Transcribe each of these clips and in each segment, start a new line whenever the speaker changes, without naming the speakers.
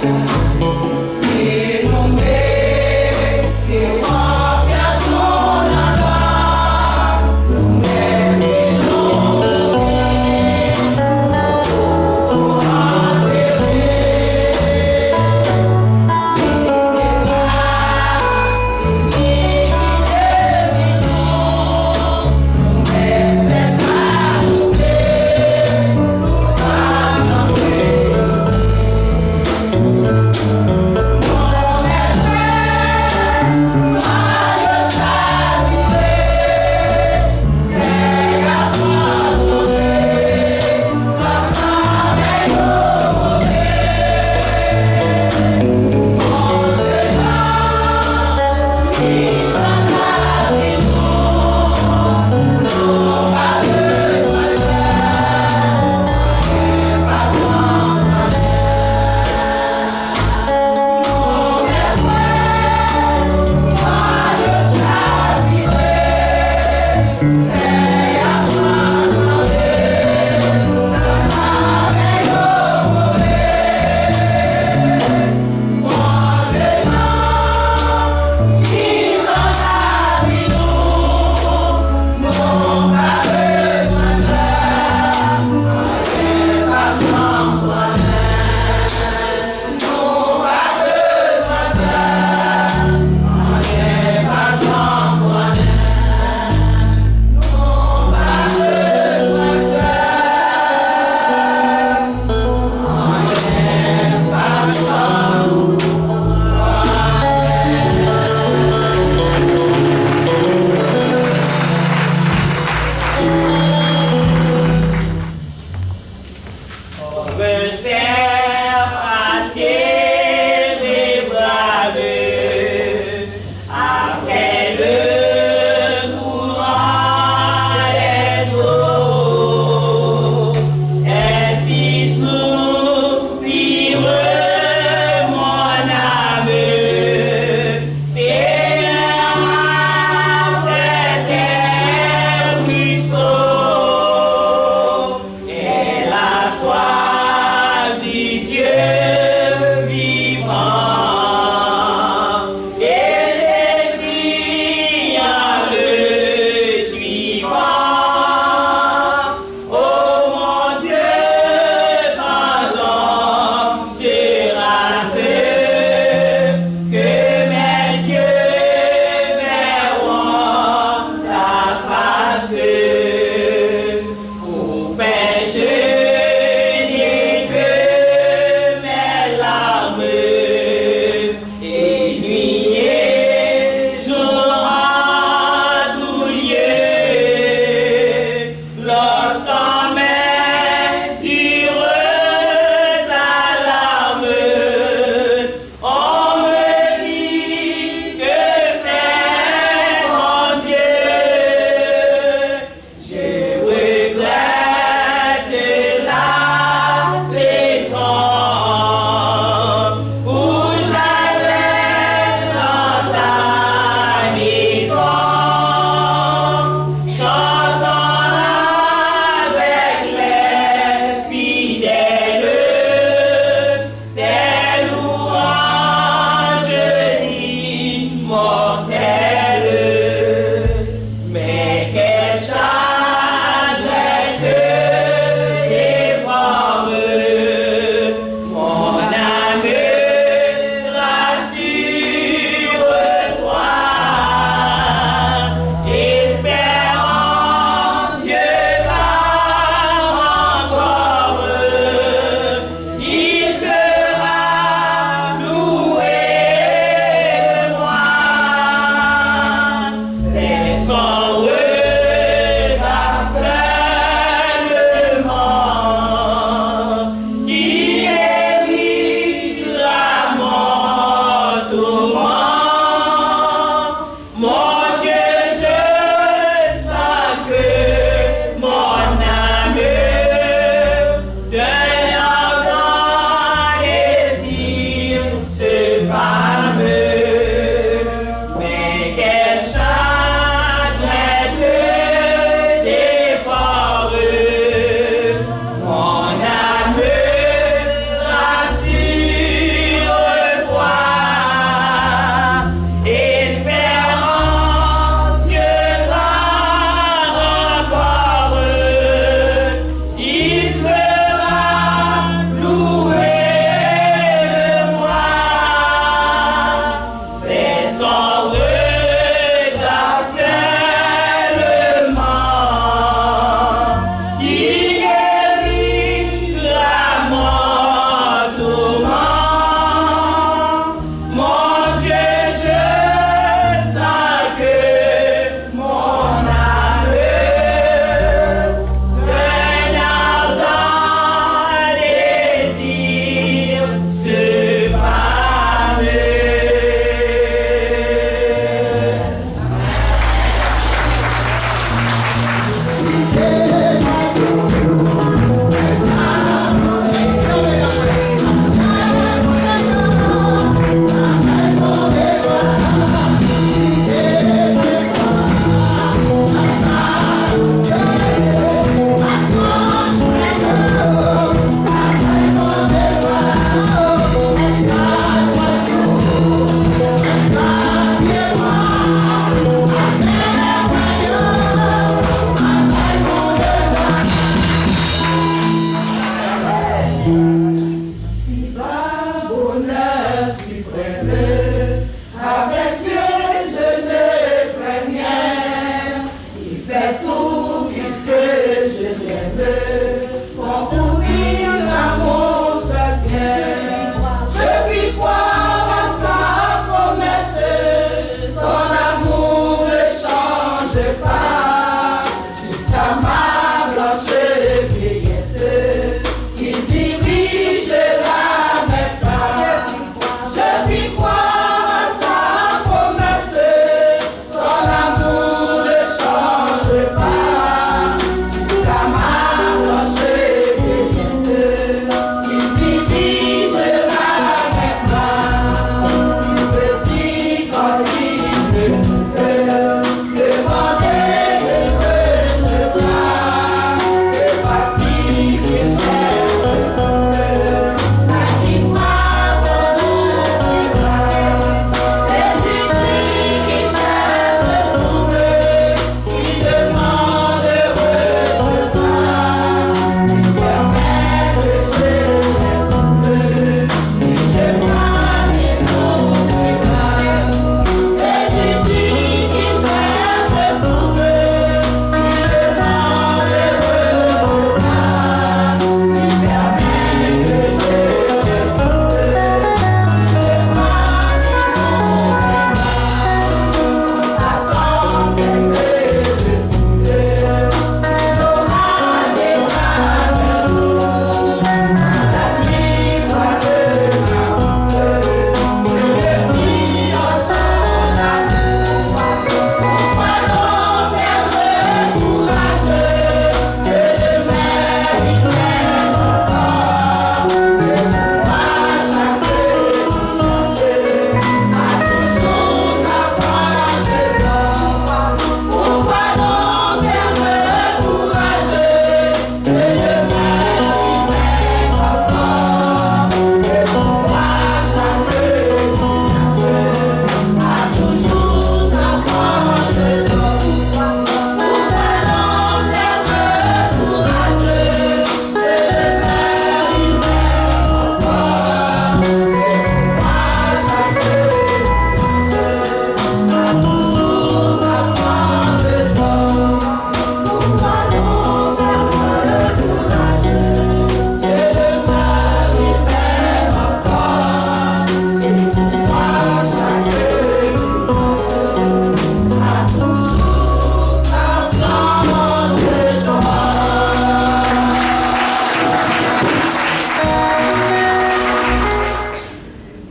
Se no meio eu afiaço nadar, não é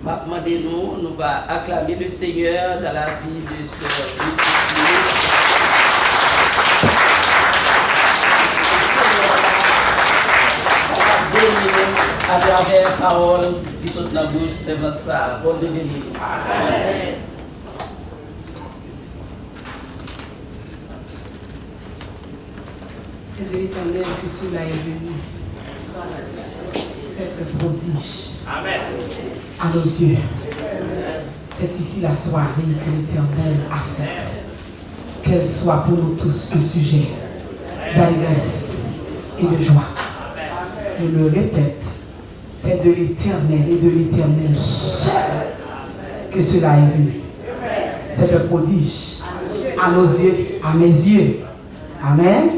Demandez-nous, nous va acclamer le Seigneur dans la vie de ce à travers la parole qui sont dans la bouche, c'est votre ça. Bon Dieu béni. Amen.
C'est de l'Éternel que cela est venu. Cette prodige. Amen. À nos yeux. C'est ici la soirée que l'Éternel a faite. Qu'elle soit pour nous tous un sujet d'allégresse et de joie. Je le répète, c'est de l'Éternel et de l'Éternel seul que cela est venu. C'est un prodige à nos yeux, à mes yeux. Amen.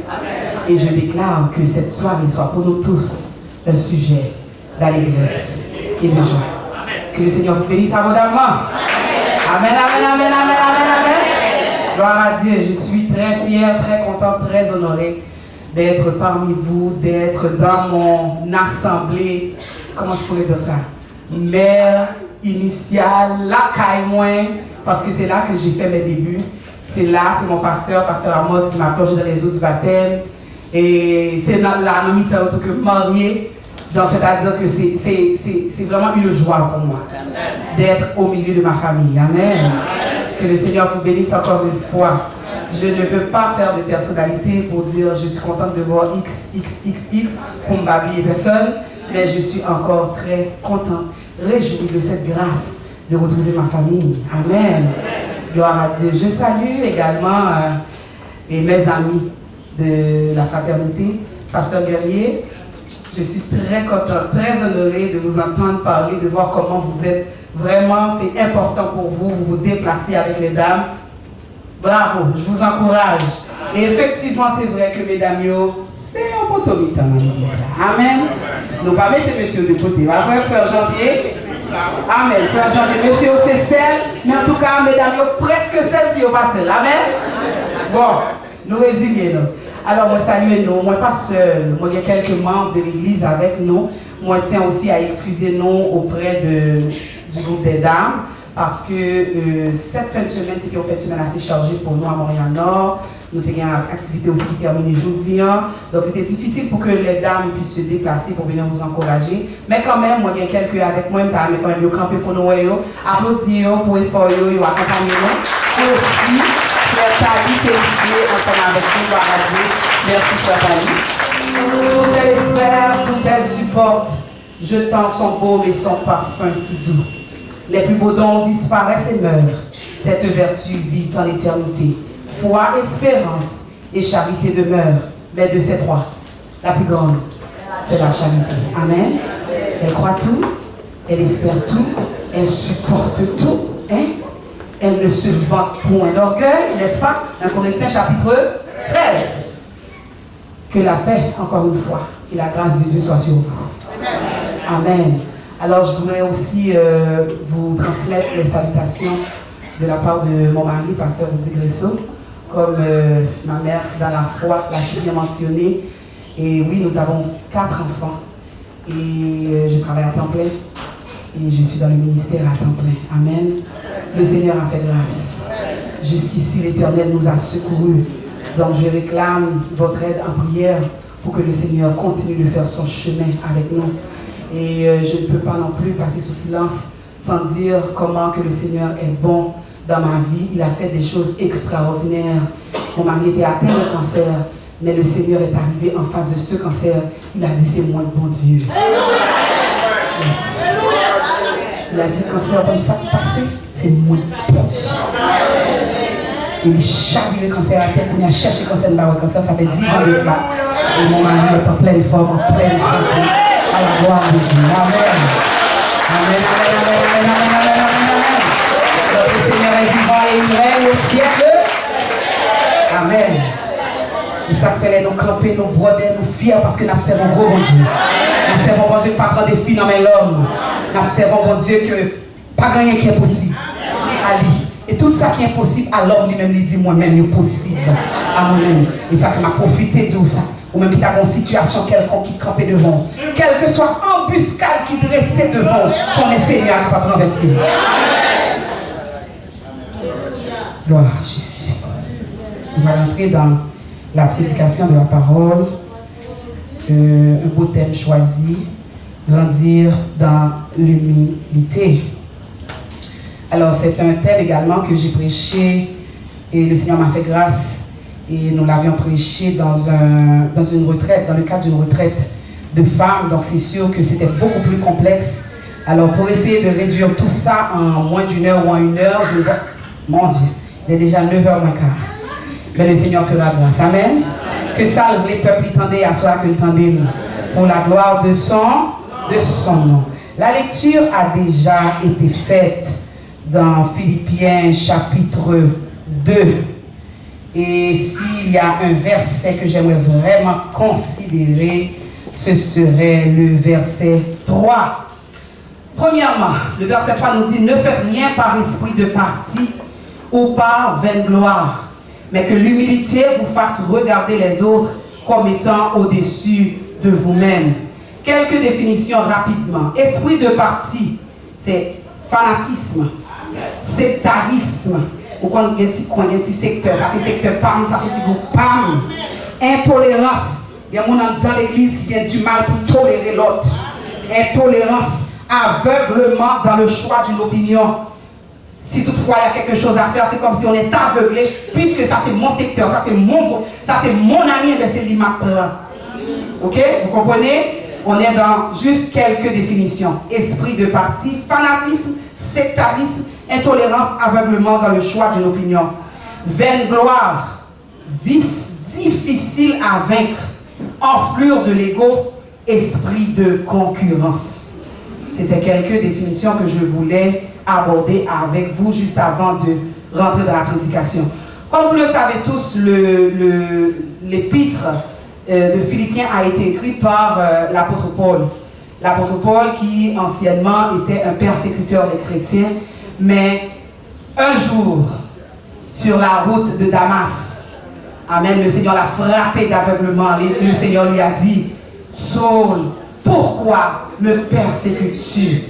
Et je déclare que cette soirée soit pour nous tous un sujet d'allégresse et de joie. Que le Seigneur vous bénisse abondamment. Amen, amen, amen, amen, amen, amen. Gloire à Dieu. Je suis très fière, très contente, très honorée d'être parmi vous, d'être dans mon assemblée, comment je pourrais dire ça, mère initiale, la caille parce que c'est là que j'ai fait mes débuts. C'est là, c'est mon pasteur Amos qui m'a plongé dans les eaux du baptême. Et c'est là, nous m'étant en tant que mariée. Donc c'est-à-dire que c'est vraiment une joie pour moi d'être au milieu de ma famille. Amen. Que le Seigneur vous bénisse encore une fois. Je ne veux pas faire de personnalité pour dire je suis contente de voir XXXX pour ne m'habiller personne, mais je suis encore très contente, réjouie de cette grâce de retrouver ma famille. Amen. Gloire à Dieu. Je salue également mes amis de la fraternité, Pasteur Guerrier. Je suis très contente, très honorée de vous entendre parler, de voir comment vous êtes. Vraiment, c'est important pour vous, vous vous déplacez avec les dames. Bravo, je vous encourage. Et effectivement, c'est vrai que mesdames, c'est un potomite en l'église. Amen. Nous ne pas mettre monsieur de côté. Après, frère Janvier. Amen. Frère Janvier, monsieur, c'est celle, mais en tout cas, mesdames, presque celle qui est pas celle. Amen. Bon, nous résignons. Alors, moi, saluez-nous. Moi, pas seul. Moi, il y a quelques membres de l'église avec nous. Moi, je tiens aussi à excuser nous auprès du groupe des dames. Parce que cette fin de semaine, c'était une fin de semaine assez chargée pour nous à Montréal-Nord. Nous avons une activité aussi qui termine aujourd'hui. Donc, il était difficile pour que les dames puissent se déplacer pour venir vous encourager. Mais quand même, moi, il y a quelqu'un avec moi, mais quand même, camper pour nous, applaudir pour l'effort, accompagner nous. Et aussi, Frère Tali, qui est ici, ensemble avec nous, gloire à Dieu. Merci, Frère Tali. Tout elle espère, tout elle supporte, jetant son baume et son parfum si doux. Les plus beaux dons disparaissent et meurent. Cette vertu vit en éternité. Foi, espérance et charité demeurent. Mais de ces trois, la plus grande, c'est la charité. Amen. Elle croit tout, elle espère tout, elle supporte tout. Hein? Elle ne se vante point d'orgueil, n'est-ce pas? 1 Corinthiens chapitre 13. Que la paix, encore une fois, et la grâce de Dieu soit sur vous. Amen. Alors, je voudrais aussi vous transmettre les salutations de la part de mon mari, pasteur Rudy Gresso, comme ma mère dans la foi l'a si bien mentionné. Et oui, nous avons 4 enfants. Et je travaille à temps plein. Et je suis dans le ministère à temps plein. Amen. Le Seigneur a fait grâce. Jusqu'ici, l'Éternel nous a secourus. Donc, je réclame votre aide en prière pour que le Seigneur continue de faire son chemin avec nous. Et je ne peux pas non plus passer sous silence sans dire comment que le Seigneur est bon dans ma vie. Il a fait des choses extraordinaires. Mon mari était atteint de cancer, mais le Seigneur est arrivé en face de ce cancer. Il a dit, c'est moi le bon Dieu. Yes. Il a dit, cancer, comme ça passé, c'est moi le bon Dieu. Il charge le cancer à terre, il a cherché le cancer de la cancer, ça fait 10 ans de cela. Et mon mari est en pleine forme, en pleine santé. À la gloire de Dieu. Amen. Amen, amen, amen, amen, amen, amen, amen. Le Seigneur est vivant et il règne au siècle. Amen. Et ça fait nous camper, nous broder, nous fiers parce que nous servons gros bon Dieu. Nous servons bon Dieu qui ne prend des filles dans l'homme. Nous servons bon Dieu que pas rien qui est possible. À lui. Et tout ça qui est possible à l'homme lui-même, lui dit moi-même, il est possible à moi-même. Et ça que m'a profité de ça. ou même qui a une situation quelconque qui campait devant, quelle que soit embuscade qui dressait devant, qu'on est Seigneur capable de renverser. Gloire à Jésus. On va entrer dans la prédication de la parole. Un beau thème choisi, grandir dans l'humilité. Alors c'est un thème également que j'ai prêché et le Seigneur m'a fait grâce et nous l'avions prêché dans une retraite, dans le cadre d'une retraite de femmes, donc c'est sûr que c'était beaucoup plus complexe. Alors pour essayer de réduire tout ça en moins d'une heure ou en une heure, mon Dieu, il est déjà 9h moins quart. Mais le Seigneur fera grâce. Amen. Que ça, les peuples tendaient à soi que tendez pour la gloire de son nom. La lecture a déjà été faite dans Philippiens chapitre 2. Et s'il y a un verset que j'aimerais vraiment considérer, ce serait le verset 3. Premièrement, le verset 3 nous dit « Ne faites rien par esprit de parti ou par vaine gloire, mais que l'humilité vous fasse regarder les autres comme étant au-dessus de vous-même. » Quelques définitions rapidement. Esprit de parti, c'est fanatisme, sectarisme. Ou quand il y a un petit secteur, ça c'est secteur PAM, ça c'est groupe PAM. Intolérance. Il y a des gens dans l'église qui ont du mal pour tolérer l'autre. Intolérance, aveuglement dans le choix d'une opinion. Si toutefois il y a quelque chose à faire, c'est comme si on est aveuglé, puisque ça c'est mon secteur, ça c'est mon ami, et bien c'est lui ma prend. Ok? Vous comprenez? On est dans juste quelques définitions. Esprit de parti, fanatisme, sectarisme, intolérance, aveuglement dans le choix d'une opinion. Vaine gloire, vice difficile à vaincre, enflure de l'ego, esprit de concurrence. C'était quelques définitions que je voulais aborder avec vous juste avant de rentrer dans la prédication. Comme vous le savez tous, l'épître de Philippiens a été écrit par l'apôtre Paul. L'apôtre Paul qui anciennement était un persécuteur des chrétiens, mais un jour, sur la route de Damas, amen, le Seigneur l'a frappé d'aveuglement. Le Seigneur lui a dit, Saul, pourquoi me persécutes-tu?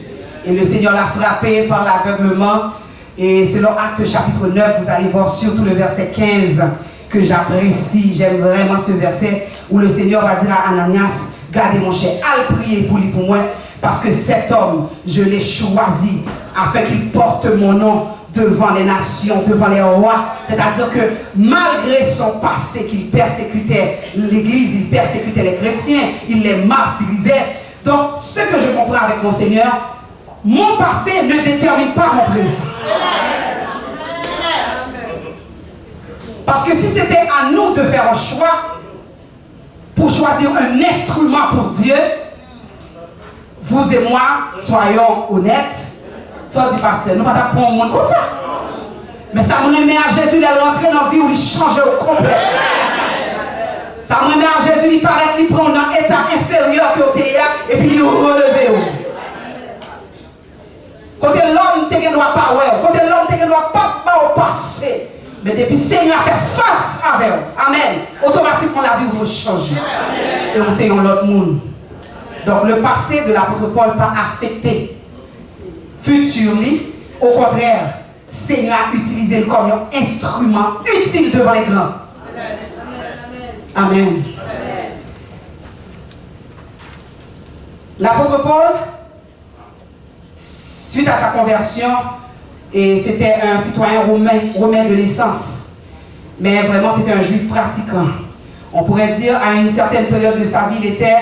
Et le Seigneur l'a frappé par l'aveuglement. Et selon Actes chapitre 9, vous allez voir surtout le verset 15 que j'apprécie. J'aime vraiment ce verset où le Seigneur va dire à Ananias, gardez mon cher, allez prier pour lui, pour moi, parce que cet homme, je l'ai choisi afin qu'il porte mon nom devant les nations, devant les rois. C'est-à-dire que malgré son passé qu'il persécutait l'Église, il persécutait les chrétiens, il les martyrisait. Donc, ce que je comprends avec mon Seigneur, mon passé ne détermine pas mon présent. Parce que si c'était à nous de faire un choix pour choisir un instrument pour Dieu, vous et moi, soyons honnêtes, ça dit pasteur, nous ne pouvons pas prendre un monde comme ça. Mais ça nous remet à Jésus de rentrer dans la vie où il change au complet. Ça nous remet à Jésus, il paraît qu'il prend un état inférieur que au théâtre et puis il nous relève. Côté l'homme, tu ne dois pas ouais. Côté l'homme, tu ne dois pas au passé. Mais depuis le Seigneur fait face avec eux. Amen. Automatiquement, la vie va changer. Et nous sommes l'autre monde. Donc, le passé de l'apôtre Paul pas affecté. Futur, au contraire, Seigneur a utilisé le comme un instrument utile devant les grands. Amen. L'apôtre Paul, suite à sa conversion, et c'était un citoyen romain de naissance, mais vraiment c'était un juif pratiquant. On pourrait dire à une certaine période de sa vie, il était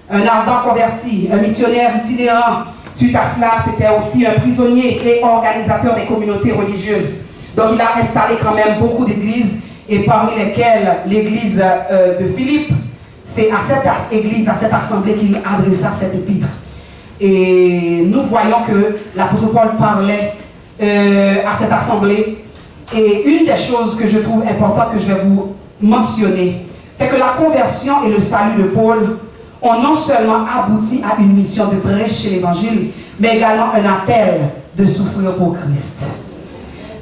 un ardent converti, un missionnaire itinérant. Suite à cela, c'était aussi un prisonnier et organisateur des communautés religieuses. Donc il a installé quand même beaucoup d'églises, et parmi lesquelles l'église de Philippe, c'est à cette église, à cette assemblée qu'il adressa cette épître. Et nous voyons que l'apôtre Paul parlait à cette assemblée. Et une des choses que je trouve importante que je vais vous mentionner, c'est que la conversion et le salut de Paul ont non seulement abouti à une mission de prêcher l'évangile, mais également un appel de souffrir pour Christ.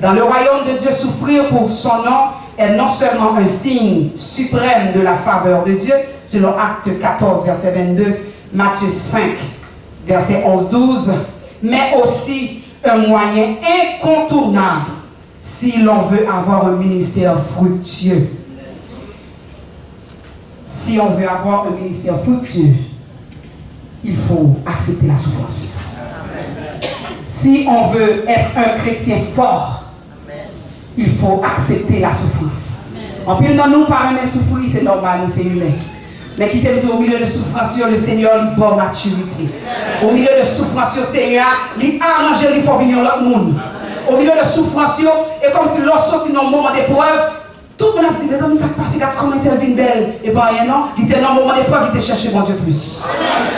Dans le royaume de Dieu, souffrir pour son nom est non seulement un signe suprême de la faveur de Dieu, selon Actes 14, verset 22, Matthieu 5, verset 11-12, mais aussi un moyen incontournable si l'on veut avoir un ministère fructueux. Si on veut avoir un ministère fructueux, il faut accepter la souffrance. Si on veut être un chrétien fort, il faut accepter la souffrance. En plus, dans nous, par même souffrir, c'est normal, nous, c'est humain. Mais qui t'aime au milieu de souffrance, le Seigneur lui donne maturité. Au milieu de souffrance, le Seigneur lui arrange, il faut venir l'autre monde. Au milieu de souffrance, et comme si l'on sortit dans un moment d'épreuve, tout le monde a dit, mes amis, ça passe, regarde comment elle vient belle. Et pas rien, non. Il était dans un moment d'épreuve, il était cherché mon Dieu plus.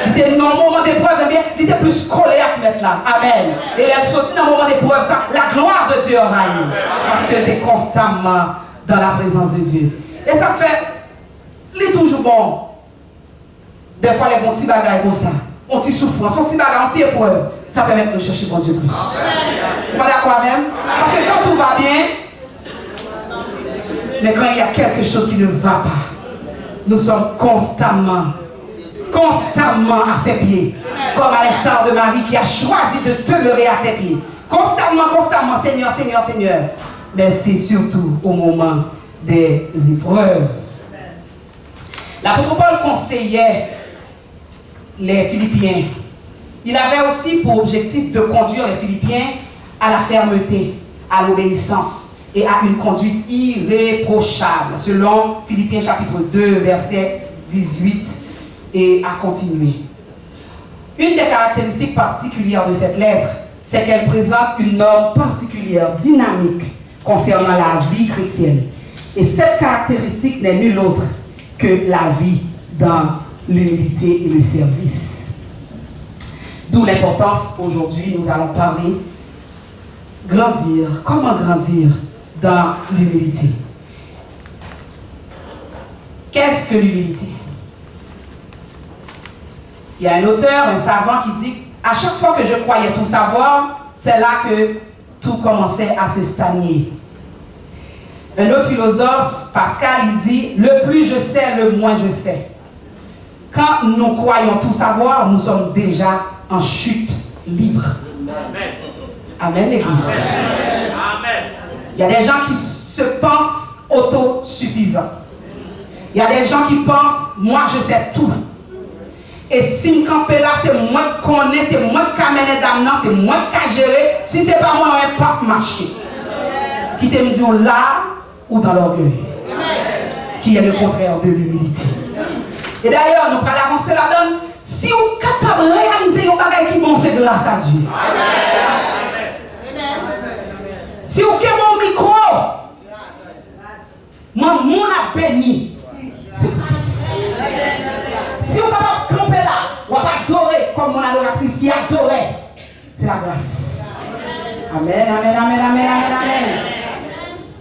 Il était dans un moment d'épreuve, eh bien, il était plus collé à mettre là. Amen. Et elle sortit dans un moment d'épreuve, ça, la gloire de Dieu règne. Parce qu'elle était constamment dans la présence de Dieu. Et ça fait, il est toujours bon. Des fois, les bons petits bagages comme ça. On t'y souffrance, on t'y bagages, on t'y épreuve. Ça permet de nous chercher mon Dieu plus. Vous pas d'accord même? Parce que quand tout va bien, mais quand il y a quelque chose qui ne va pas, nous sommes constamment à ses pieds. Comme à l'instar de Marie qui a choisi de demeurer à ses pieds. Constamment, Seigneur, Seigneur, Seigneur. Mais c'est surtout au moment des épreuves. L'apôtre Paul conseillait les Philippiens. Il avait aussi pour objectif de conduire les Philippiens à la fermeté, à l'obéissance et à une conduite irréprochable, selon Philippiens chapitre 2, verset 18 et à continuer. Une des caractéristiques particulières de cette lettre, c'est qu'elle présente une norme particulière, dynamique, concernant la vie chrétienne. Et cette caractéristique n'est nulle autre que la vie dans l'humilité et le service. D'où l'importance, aujourd'hui, nous allons parler grandir. Comment grandir dans l'humilité? Qu'est-ce que l'humilité? Il y a un auteur, un savant qui dit à chaque fois que je croyais tout savoir, c'est là que tout commençait à se stagner. Un autre philosophe, Pascal, il dit le plus je sais, le moins je sais. Quand nous croyons tout savoir, nous sommes déjà en chute libre. Amen. Amen, l'Église. Amen. Il y a des gens qui se pensent autosuffisants. Il y a des gens qui pensent, moi je sais tout. Et si je campe là, c'est moi qui connais, c'est moi qui amène d'âme, c'est moi qui gérer. Si ce n'est pas moi, on ne peut pas marcher. Qui te me dit là ou dans l'orgueil. Qui est le contraire de l'humilité. Et d'ailleurs, nous allons avancer là-dedans. Si vous êtes capable de réaliser un bagage qui bon, c'est grâce à Dieu. Amen. Si vous avez mon micro, moi, mon a béni. C'est grâce. Si vous êtes capable de camper là, vous n'avez pas adoré comme mon adoratrice qui adorait, c'est la grâce. Amen, amen, amen, amen, amen, amen.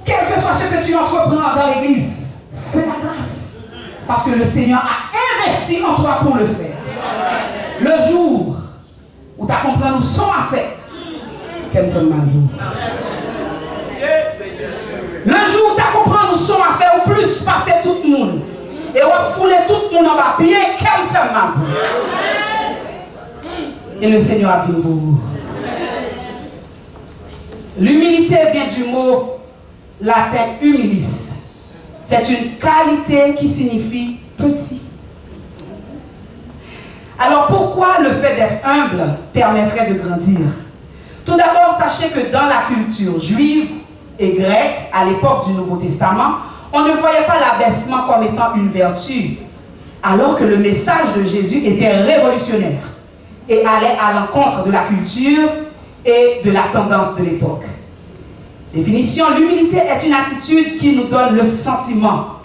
Quel que soit ce que tu entreprends dans l'église, c'est la grâce. Parce que le Seigneur a investi en toi pour le faire. Le jour où tu as compris nous sommes à faire, qu'elle me fait mal. Le jour où tu as compris nous sommes à faire, ou plus passer tout le monde. Et on va fouler tout le monde en bas, pied, qu'elle me fait mal. Et le Seigneur a vu vous. L'humilité vient du mot latin humilis. C'est une qualité qui signifie petit. Alors pourquoi le fait d'être humble permettrait de grandir? Tout d'abord, sachez que dans la culture juive et grecque, à l'époque du Nouveau Testament, on ne voyait pas l'abaissement comme étant une vertu, alors que le message de Jésus était révolutionnaire et allait à l'encontre de la culture et de la tendance de l'époque. Définition, l'humilité est une attitude qui nous donne le sentiment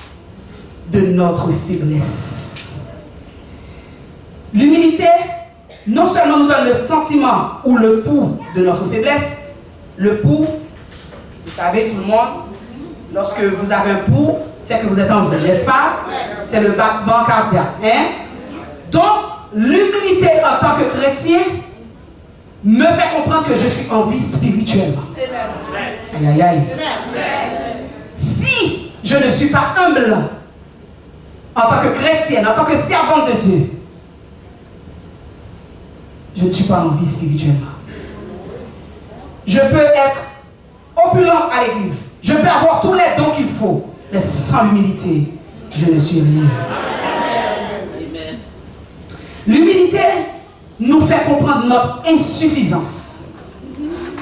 de notre faiblesse. L'humilité, non seulement nous donne le sentiment ou le pouls de notre faiblesse, le pouls, vous savez tout le monde, lorsque vous avez un pouls, c'est que vous êtes en vie, n'est-ce pas? C'est le battement cardiaque. Hein? Donc, l'humilité en tant que chrétien me fait comprendre que je suis en vie spirituellement. Aïe, aïe, aïe. Si je ne suis pas humble en tant que chrétienne, en tant que servante de Dieu, je ne suis pas en vie spirituellement. Je peux être opulent à l'église. Je peux avoir tous les dons qu'il faut. Mais sans l'humilité, je ne suis rien. L'humilité nous fait comprendre notre insuffisance.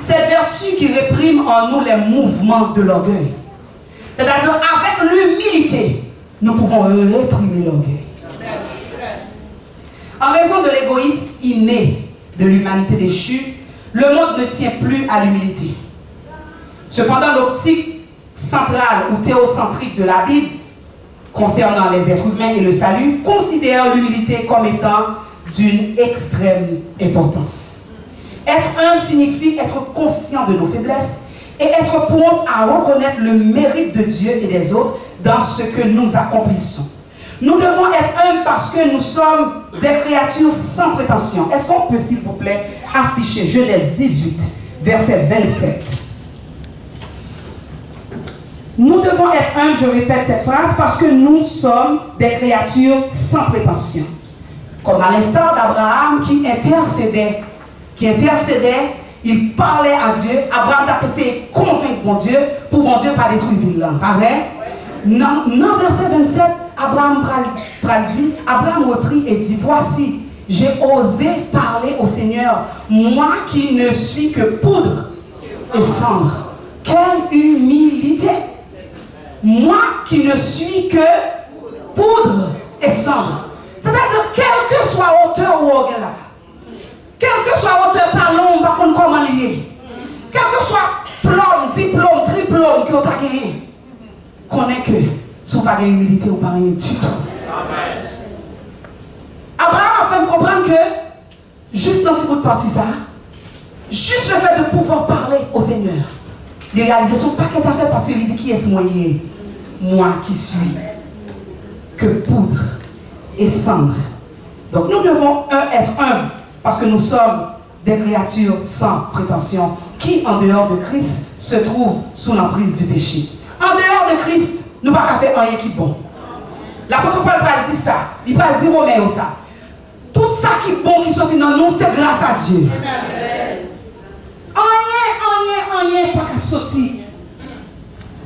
Cette vertu qui réprime en nous les mouvements de l'orgueil. C'est-à-dire, avec l'humilité, nous pouvons réprimer l'orgueil. En raison de l'égoïsme inné de l'humanité déchue, le monde ne tient plus à l'humilité. Cependant, l'optique centrale ou théocentrique de la Bible, concernant les êtres humains et le salut, considère l'humilité comme étant d'une extrême importance. Être humble signifie être conscient de nos faiblesses et être prompt à reconnaître le mérite de Dieu et des autres dans ce que nous accomplissons. Nous devons être humbles parce que nous sommes des créatures sans prétention. Est-ce qu'on peut, s'il vous plaît, afficher Genèse 18, verset 27? Nous devons être humbles, je répète cette phrase, parce que nous sommes des créatures sans prétention. Comme à l'instar d'Abraham qui intercédait, il parlait à Dieu. Abraham a essayé de convaincre mon Dieu pour mon Dieu pas détruire ville là. Pas vrai? Non, verset 27, Abraham reprit et dit, voici, j'ai osé parler au Seigneur, moi qui ne suis que poudre et cendre. Quelle humilité! Moi qui ne suis que poudre et cendre. C'est-à-dire, quelle que soit hauteur ou orgueil là, quelle que soit hauteur talon, par contre, comment lier, quel que soit plomb, diplôme, triplôme que vous avez gagné, connaît que si vous n'avez pas d'humilité, vous n'avez pas rien du tout. Abraham a fait me comprendre que, juste dans ce bout de partie, ça, juste le fait de pouvoir parler au Seigneur, il réalise son paquet d'affaires parce qu'il dit qui est-ce moi qui suis que poudre et cendre. Donc nous devons être humbles parce que nous sommes des créatures sans prétention qui, en dehors de Christ, se trouvent sous l'emprise du péché. En dehors de Christ, nous ne pouvons pas faire rien qui est bon. L'apôtre Paul va dire ça. Il va dire Romain ça. Tout ça qui est bon, qui sortit dans nous, c'est grâce à Dieu. Rien, pas qu'à sortir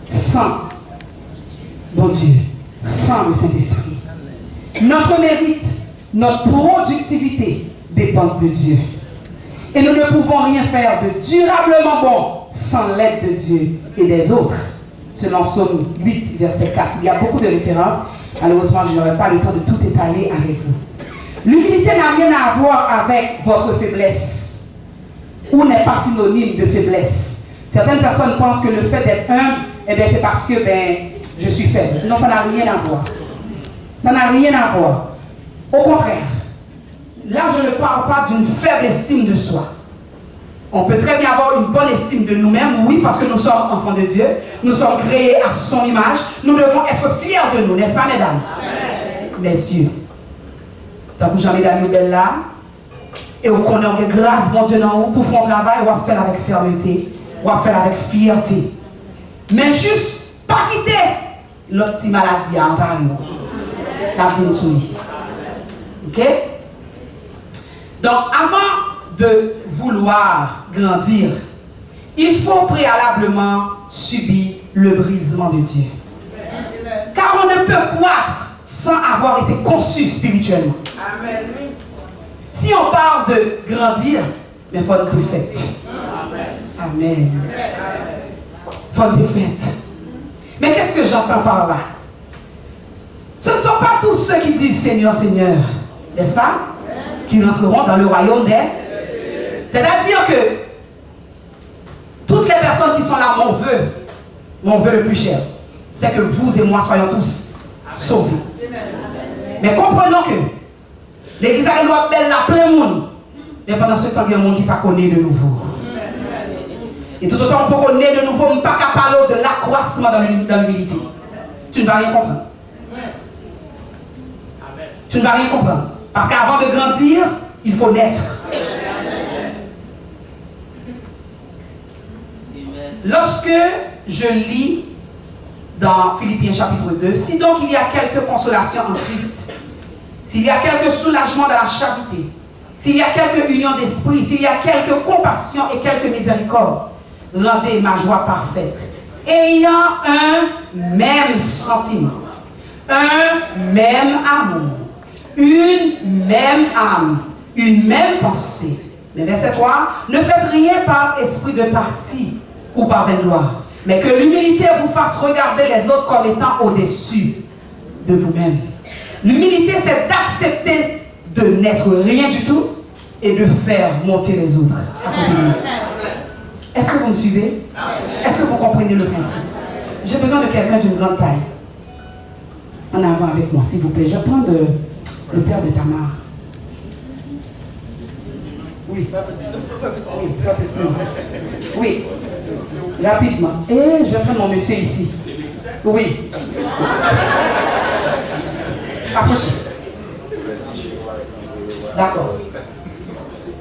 sans bon Dieu, sans le Saint-Esprit. Notre mérite, notre productivité dépendent de Dieu. Et nous ne pouvons rien faire de durablement bon sans l'aide de Dieu et des autres. Selon Psaume 8, verset 4. Il y a beaucoup de références. Malheureusement, je n'aurai pas le temps de tout étaler avec vous. L'humilité n'a rien à voir avec votre faiblesse ou n'est pas synonyme de faiblesse. Certaines personnes pensent que le fait d'être humble, c'est parce que je suis faible. Non, ça n'a rien à voir. Ça n'a rien à voir. Au contraire, là je ne parle pas d'une faible estime de soi. On peut très bien avoir une bonne estime de nous-mêmes, oui, parce que nous sommes enfants de Dieu. Nous sommes créés à son image. Nous devons être fiers de nous, n'est-ce pas, mesdames? Amen. Messieurs, tant que jamais d'amis belle là, et vous connaissez que grâce, mon Dieu, pour faire un travail, on va faire avec fermeté, on va faire avec fierté. Mais juste, pas quitter l'autre petite maladie en Paris. La vie soumise. Ok? Donc, avant de vouloir grandir, il faut préalablement subir le brisement de Dieu. Car on ne peut croître sans avoir été conçu spirituellement. Amen. Si on parle de grandir, il faut être fait. Amen. Il faut être fait. Mais qu'est-ce que j'entends par là? Ce ne sont pas tous ceux qui disent Seigneur, Seigneur, n'est-ce pas? Qui rentreront dans le royaume des... C'est-à-dire que toutes les personnes qui sont là, mon vœu le plus cher, c'est que vous et moi soyons tous sauvés. Mais comprenons que l'église a doit belle la plein monde. Mais pendant ce temps, il y a un monde qui ne connaît pas de nouveau. Et tout autant on peut connaître de nouveau, on ne peut pas parler de l'accroissement dans l'humilité. Tu ne vas rien comprendre. Tu ne vas rien comprendre. Parce qu'avant de grandir, il faut naître. Lorsque je lis dans Philippiens chapitre 2. Si donc il y a quelque consolation en Christ, s'il y a quelque soulagement dans la charité, s'il y a quelque union d'esprit, s'il y a quelque compassion et quelque miséricorde, rendez ma joie parfaite, ayant un même sentiment, un même amour, une même âme, une même pensée. Mais verset 3, ne faites rien par esprit de parti ou par vaine gloire, mais que l'humilité vous fasse regarder les autres comme étant au-dessus de vous-même. L'humilité, c'est d'accepter de n'être rien du tout et de faire monter les autres. Est-ce que vous me suivez? Est-ce que vous comprenez le principe? J'ai besoin de quelqu'un d'une grande taille. En avant avec moi, s'il vous plaît. Je vais prendre le père de Tamar. Oui. Oui. Rapidement. Et je prends mon monsieur ici. Oui. Approchez. D'accord.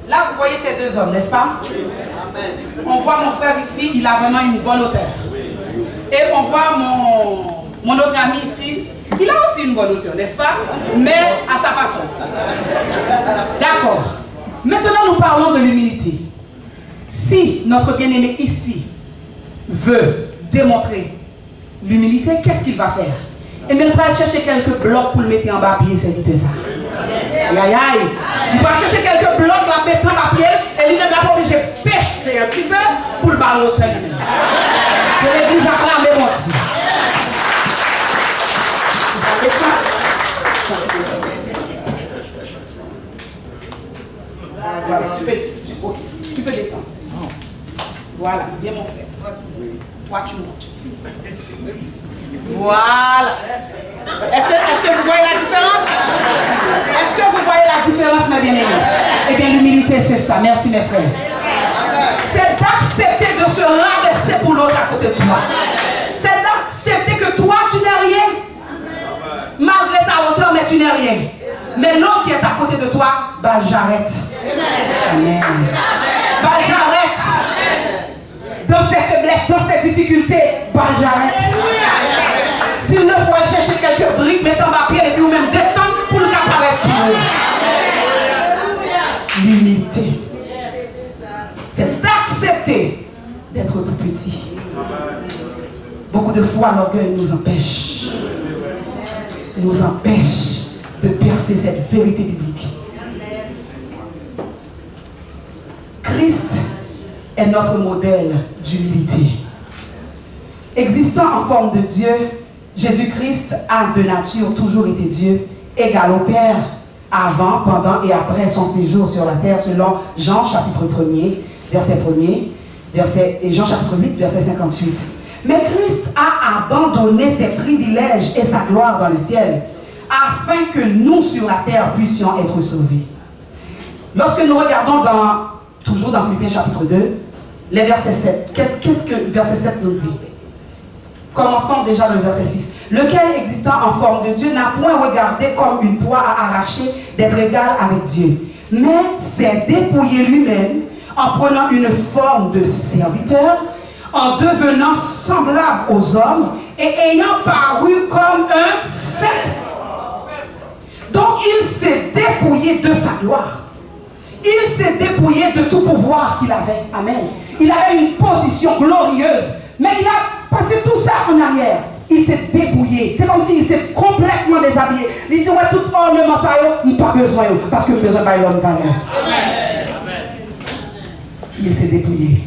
Là, vous voyez ces deux hommes, n'est-ce pas? On voit mon frère ici, il a vraiment une bonne hauteur. Et on voit mon autre ami ici, il a aussi une bonne hauteur, n'est-ce pas? Mais à sa façon. D'accord. Maintenant, nous parlons de l'humilité. Si notre bien-aimé ici veut démontrer l'humilité, qu'est-ce qu'il va faire? Et bien, il va chercher quelques blocs pour le mettre en bas pied, c'est vite ça. Aïe, aïe, aïe. Il va chercher quelques blocs, la mettre en bas pied, et il n'est pas obligé de baisser un petit peu pour le ballon. Que l'église acclame, mon Dieu. Voilà, tu peux descendre. Voilà, bien mon frère. Toi, tu montes. Voilà. Est-ce que vous voyez la différence? Est-ce que vous voyez la différence, mes bien-aimés? Eh bien, l'humilité, c'est ça. Merci, mes frères. C'est d'accepter de se rabaisser pour l'autre à côté de toi. C'est d'accepter que toi, tu n'es rien. Malgré ta hauteur, mais tu n'es rien. Mais l'autre qui est à côté de toi, bah j'arrête. Amen. Bah j'arrête. Dans ses faiblesses, dans ses difficultés, bah j'arrête. S'il ne faut aller chercher quelques briques, mettre en bas pied et puis ou même descendre pour le apparaître pour nous. L'humilité, c'est d'accepter d'être tout petit. Beaucoup de fois, l'orgueil nous empêche de percer cette vérité biblique. Christ est notre modèle d'humilité. Existant en forme de Dieu, Jésus-Christ a de nature toujours été Dieu, égal au Père, avant, pendant et après son séjour sur la terre, selon Jean chapitre 1er, verset 1er, et Jean chapitre 8, verset 58. Mais Christ a abandonné ses privilèges et sa gloire dans le ciel, afin que nous sur la terre puissions être sauvés. Lorsque nous regardons toujours dans Philippiens chapitre 2, les versets 7, qu'est-ce que le verset 7 nous dit? Commençons déjà le verset 6. Lequel, existant en forme de Dieu, n'a point regardé comme une proie à arracher d'être égal avec Dieu, mais s'est dépouillé lui-même en prenant une forme de serviteur, en devenant semblable aux hommes et ayant paru comme un serpent. Donc il s'est dépouillé de sa gloire. Il s'est dépouillé de tout pouvoir qu'il avait. Amen. Il avait une position glorieuse, mais il a passé tout ça en arrière. Il s'est dépouillé. C'est comme s'il s'est complètement déshabillé. Il dit, ouais, tout ornement ça, il n'a pas besoin, parce que besoin de l'homme valeur. Il s'est dépouillé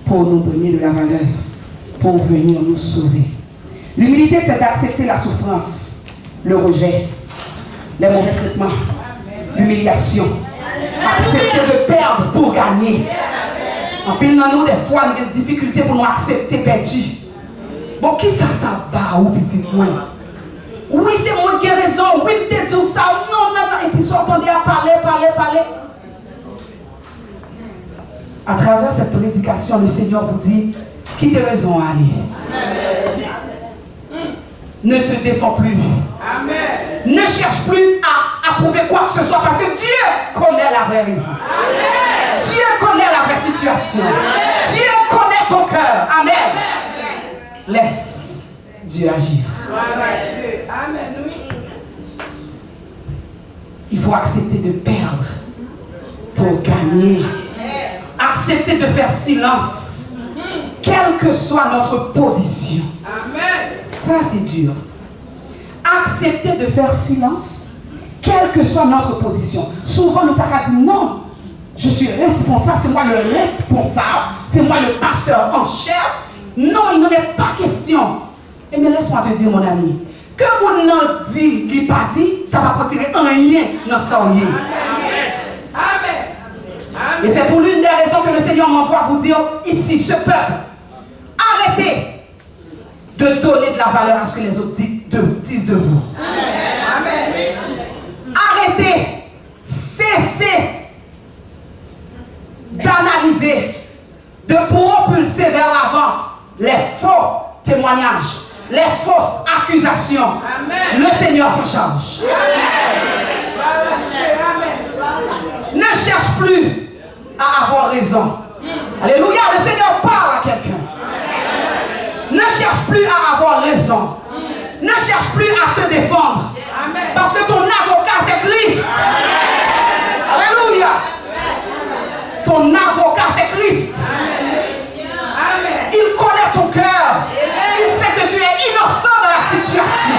pour nous donner de la valeur, pour venir nous sauver. L'humilité, c'est d'accepter la souffrance, le rejet, les mauvais traitements, l'humiliation. Accepter de perdre pour gagner. En pile, nous, des fois, nous avons des difficultés pour nous accepter perdu. Bon, qui ça bat ou petit moins? Oui, c'est moi qui ai raison. Oui, peut-être tout ça. Non. Et puis, ils entendez à parler. À travers cette prédication, le Seigneur vous dit, qui tes raisons à aller? Ne te défends plus. Amen. Ne cherche plus à prouver quoi que ce soit parce que Dieu connaît la vraie raison. Amen. Dieu connaît la vraie situation. Amen. Dieu connaît ton cœur. Amen. Laisse Dieu agir.
Amen, oui.
Il faut accepter de perdre pour gagner. Accepter de faire silence, quelle que soit notre position.
Amen.
Ça, c'est dur. Accepter de faire silence, quelle que soit notre position. Souvent, nous t'avons dit non, je suis responsable, c'est moi le responsable, c'est moi le pasteur en chef. Non, il n'en est pas question. Et mais laisse-moi te dire, mon ami, que vous n'en dit, il pas dit, ça va pas tirer un rien dans ça.
Amen. Amen.
Et c'est pour l'une des raisons que le Seigneur m'envoie vous dire ici, ce peuple, arrêtez de donner de la valeur à ce que les autres disent de vous.
Amen.
Arrêtez, cessez d'analyser, de propulser vers l'avant les faux témoignages, les fausses accusations.
Amen.
Le Seigneur s'en charge.
Amen.
Ne cherche plus à avoir raison. Alléluia, le Seigneur parle à quelqu'un. Ne cherche plus à avoir raison. Ne cherche plus à te défendre.
Amen.
Parce que ton avocat, c'est Christ. Alléluia. Ton avocat, c'est Christ.
Amen.
Il connaît ton cœur. Il sait que tu es innocent dans la situation.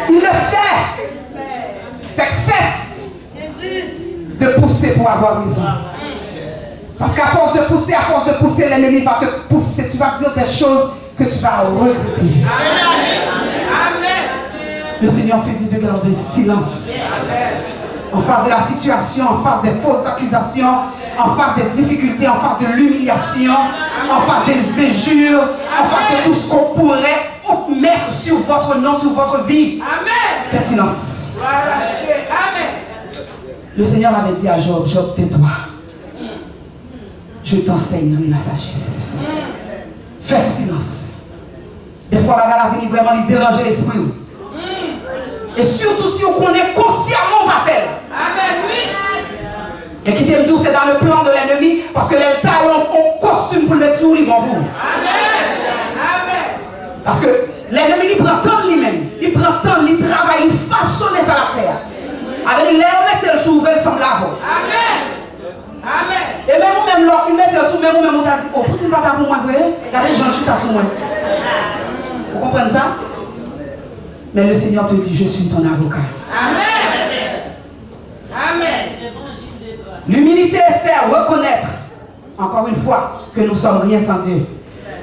Il le sait. Fait que cesse de pousser pour avoir raison. Parce qu'à force de pousser, l'ennemi va te pousser. Tu vas dire des choses que tu vas regretter.
Amen.
Le Seigneur te dit de garder silence. En face de la situation, en face des fausses accusations, en face des difficultés, en face de l'humiliation, en face des injures, en face de tout ce qu'on pourrait mettre sur votre nom, sur votre vie.
Amen.
Faites silence.
Amen.
Le Seigneur avait dit à Job, Job, tais-toi. Je t'enseignerai la sagesse. Fais silence. Des fois, la vie vraiment lui déranger l'esprit. Et surtout si on connaît consciemment, on va faire.
Amen, oui.
Et qui t'aime dire, c'est dans le plan de l'ennemi, parce que les tailles ont costume pour le mettre sur lui, bon vous.
Amen. Amen.
Parce que l'ennemi, il prend temps de lui-même. Il prend temps, il travaille, il façonne ça la faire. Avec l'air, mettre le sous, il semble avoir.
Amen. Amen.
Et même vous-même, l'offre, mettre le sous, même vous-même, on t'a dit, oh, pour ne pas pour moi, vrai, regardez, j'en chute à sous moi. Vous comprenez ça? Mais le Seigneur te dit, je suis ton avocat.
Amen. Amen.
L'humilité sert à reconnaître, encore une fois, que nous sommes rien sans Dieu.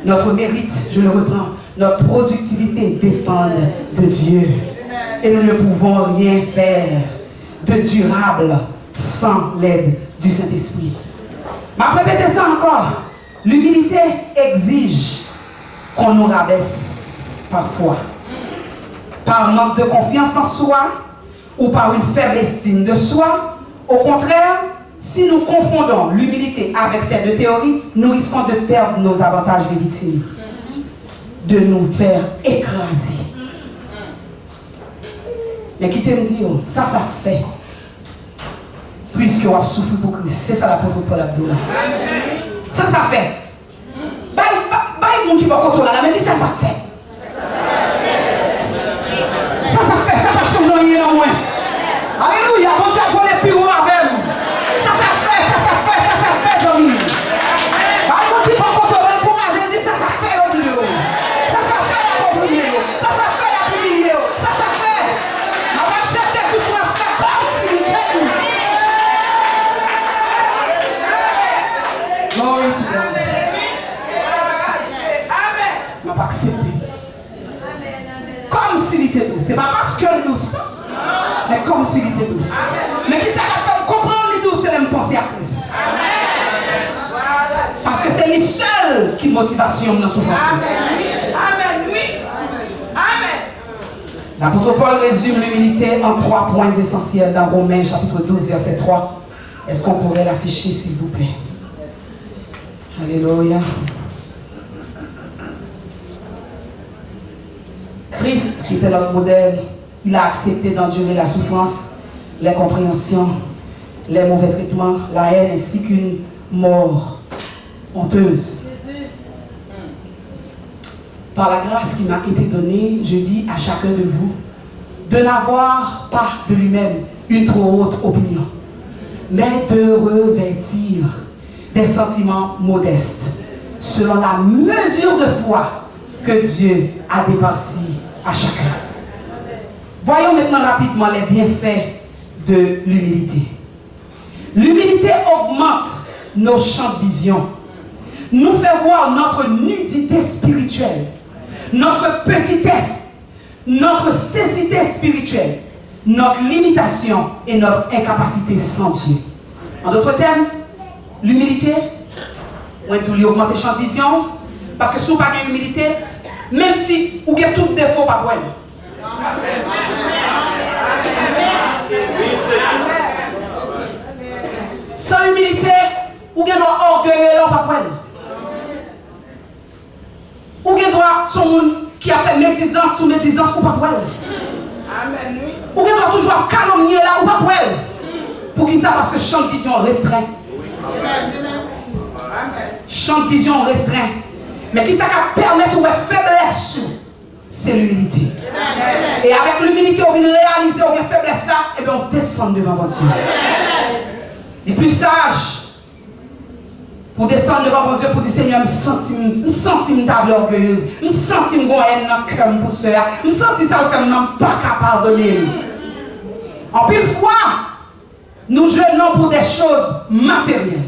Notre mérite, je le reprends, notre productivité dépend de Dieu. Et nous ne pouvons rien faire de durable sans l'aide du Saint-Esprit. Mais répétez ça encore. L'humilité exige qu'on nous rabaisse parfois. Par manque de confiance en soi ou par une faible estime de soi. Au contraire, si nous confondons l'humilité avec ces deux théories, nous risquons de perdre nos avantages légitimes, de nous faire écraser. Mais qui t'aime dire, ça fait. Puisque on a souffert pour Christ. C'est ça l'apôtre Paul a dit là. Ça fait. Bye, mon qui va contrôler là, mais dis ça fait. Ça va changer rien en moins. Alléluia, bon Dieu a volé plus haut avec nous. Ça fait, Johnny. Mon qui va contrôler pour agir, dis ça fait au milieu. Ça fait à comprimer. Ça fait à publier. Ça fait. On va accepter ce point, c'est comme si nous étions. Glory to God. On va accepter. Comme s'il était douce. Ce n'est pas parce qu'elle est douce, mais comme s'il était douce. Mais qui s'est capable de comprendre les douces, c'est de penser à Christ. Parce que c'est lui seul qui motivation dans son souffrance.
Amen, oui. Amen.
L'apôtre Paul résume l'humilité en 3 points essentiels dans Romains chapitre 12, verset 3. Est-ce qu'on pourrait l'afficher, s'il vous plaît? Alléluia. Christ, qui était notre modèle, il a accepté d'endurer la souffrance, les compréhensions, les mauvais traitements, la haine ainsi qu'une mort honteuse. par la grâce qui m'a été donnée, je dis à chacun de vous de n'avoir pas de lui-même une trop haute opinion, mais de revêtir des sentiments modestes, selon la mesure de foi que Dieu a départie à chacun. Voyons maintenant rapidement les bienfaits de l'humilité. L'humilité augmente nos champs de vision, nous fait voir notre nudité spirituelle, notre petitesse, notre cécité spirituelle, notre limitation et notre incapacité sans Dieu. En d'autres termes, l'humilité, on augmente les champs de vision, parce que si vous n'avez pas d'humilité, même si vous avez tout défaut, pas pour elle. Sans humilité, vous avez orgueilleux, pas pour elle. Vous avez son monde qui a fait médisance sous médisance, ou pas pour elle. Vous avez toujours calomnier là, ou pas pour elle. Pour qui ça? Parce que champ de vision restreint. Champ de vision restreint. Mais qui ça qui permet de faiblesse? C'est l'humilité. Et avec l'humilité, on vient réaliser on vient faiblesse là, et bien on descend devant Dieu. Les plus sages, pour descendre devant Dieu, pour dire Seigneur, je me sens orgueilleuse, je me sens haine dans le cœur pour cela, je me sens ça le fait, je ne pas capable de pardonner. En pile fois, nous jeûnons pour des choses matérielles.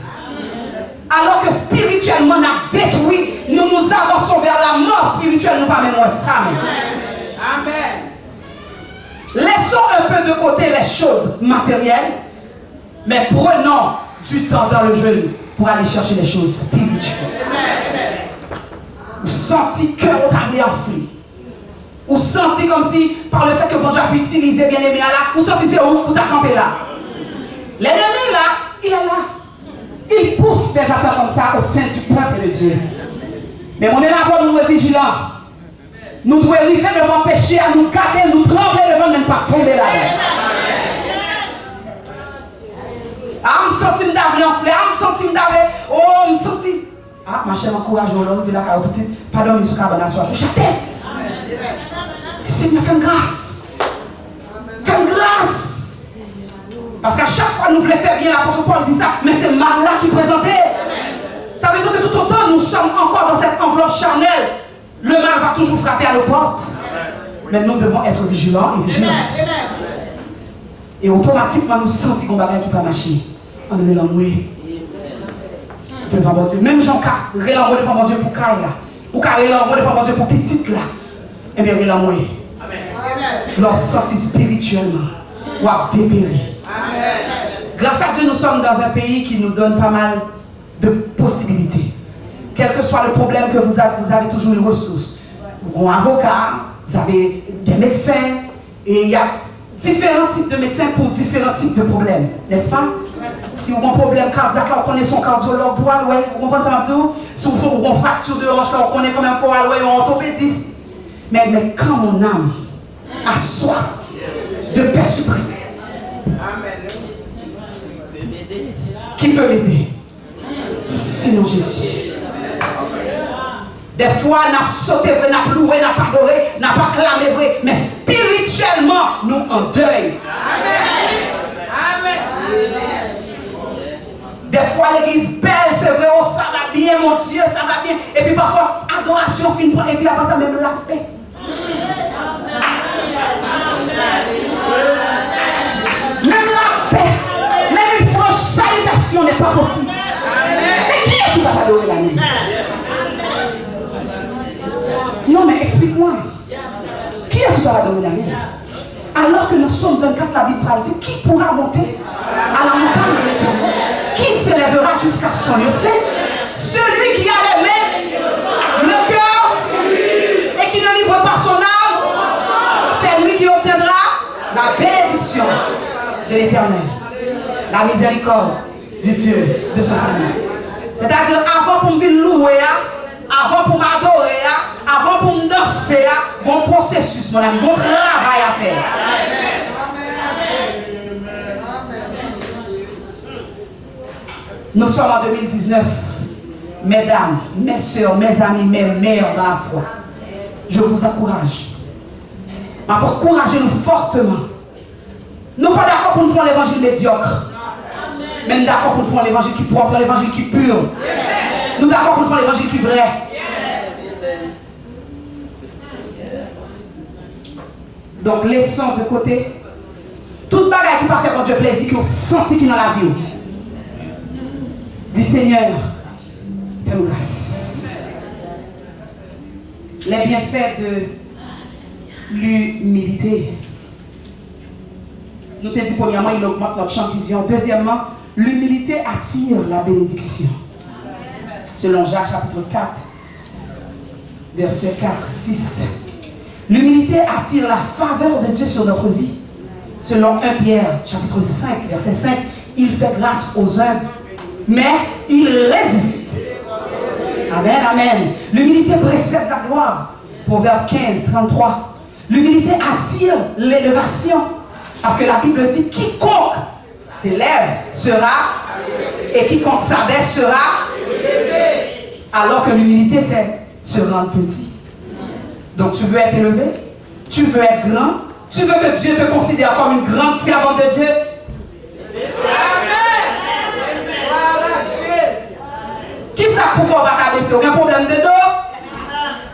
Alors que spirituellement, on a détruit, nous avançons vers la mort spirituelle, nous pas même ça. Amen. Laissons un peu de côté les choses matérielles, mais prenons du temps dans le jeûne pour aller chercher les choses spirituelles. Vous sentez que vous avez enflé. Vous sentez comme si, par le fait que bon Dieu a pu utiliser bien aimé là, vous sentez c'est où pour t'accamper là. L'ennemi là, il est là. Il pousse des affaires comme ça au sein du peuple de Dieu. Mais moi-même, avant nous être vigilants, nous devons arriver devant le péché, à nous garder, nous trembler devant ne pas tomber là. Ah, je me sens d'aller enflé, ah, je me sens d'aller, oh, je me sens. Ah, ma chère m'encourage, je là, pardon, je suis cabane à soir. J'attends. Seigneur, fais grâce. Fais grâce. Parce qu'à chaque fois nous voulons faire bien, l'apôtre Paul dit ça, mais c'est mal là qui présentait. Ça veut dire que tout autant nous sommes encore dans cette enveloppe charnelle, le mal va toujours frapper à nos portes. Mais nous devons être vigilants et vigilants. Et automatiquement nous sentons qu'on va qui va marcher. On est l'envoué devant mon Dieu. Même Jean-Claude, l'envoué devant mon Dieu pour Kaï là. Pour Kaï l'envoué devant mon Dieu pour petite là. Et bien l'envoué. Leur sortie spirituellement ou à dépérir. Grâce à Dieu, nous sommes dans un pays qui nous donne pas mal de possibilités. Quel que soit le problème que vous avez toujours une ressource. Un avocat, vous avez des médecins, et il y a différents types de médecins pour différents types de problèmes, n'est-ce pas? Si vous avez un problème cardiaque, on connaît son cardiologue, vous comprenez ça? Si vous avez une fracture de hanche, on connaît quand même un orthopédiste. Mais quand mon âme a soif de paix suprême, qui peut m'aider? Sinon Jésus. Des fois, on a sauté vrai, on a loué, on n'a pas adoré, on n'a pas clamé vrai, mais spirituellement, nous en deuil. Amen. Des fois, l'église belle, c'est vrai, oh, ça va bien, mon Dieu, ça va bien. Et puis parfois, adoration finit, et puis après ça, même la paix. Même la paix, même une franche salutation n'est pas possible. Mais qui est-ce qui va adorer la nuit? Non, mais explique-moi. Qui est-ce qui va adorer la nuit? Alors que nous sommes 24, la Bible parle, dit qui pourra monter à la montagne de l'Éternel? Qui s'élèvera jusqu'à son lieu saint? Celui qui a les mains, le cœur, et qui ne livre pas son âme, c'est lui qui obtiendra la bénédiction de l'Éternel, la miséricorde du Dieu de ce salut. C'est-à-dire, avant pour me louer, avant pour m'adorer, avant pour me danser, bon processus, mon ami, bon travail à faire. Nous sommes en 2019, mesdames, mes soeurs, mes amis, mes mères dans la foi. je vous encourage. Encouragez-nous fortement. Nous ne sommes pas d'accord pour nous faire l'évangile médiocre. Mais nous sommes d'accord pour nous faire l'évangile qui est propre, l'évangile qui est pur. Nous sommes d'accord pour nous faire l'évangile qui est vrai. Donc laissons de côté toute bagarre qui ne peut pas faire pour Dieu plaisir, qui ont senti qui dans la vie. Dis Seigneur, fais-nous grâce. Les bienfaits de l'humilité. Nous te dit premièrement, il augmente notre champ de vision. Deuxièmement, l'humilité attire la bénédiction. Selon Jacques chapitre 4, versets 4, 6. L'humilité attire la faveur de Dieu sur notre vie. Selon 1 Pierre chapitre 5, verset 5, il fait grâce aux humbles, mais il résiste. Amen, amen. L'humilité précède la gloire. Proverbe 15, 33. L'humilité attire l'élévation. Parce que la Bible dit, quiconque s'élève sera, et quiconque s'abaisse sera, alors que l'humilité c'est se rendre petit. Donc tu veux être élevé, tu veux être grand, tu veux que Dieu te considère comme une grande servante de Dieu. Qui ça pour faire pas baisser? Aucun problème de dos?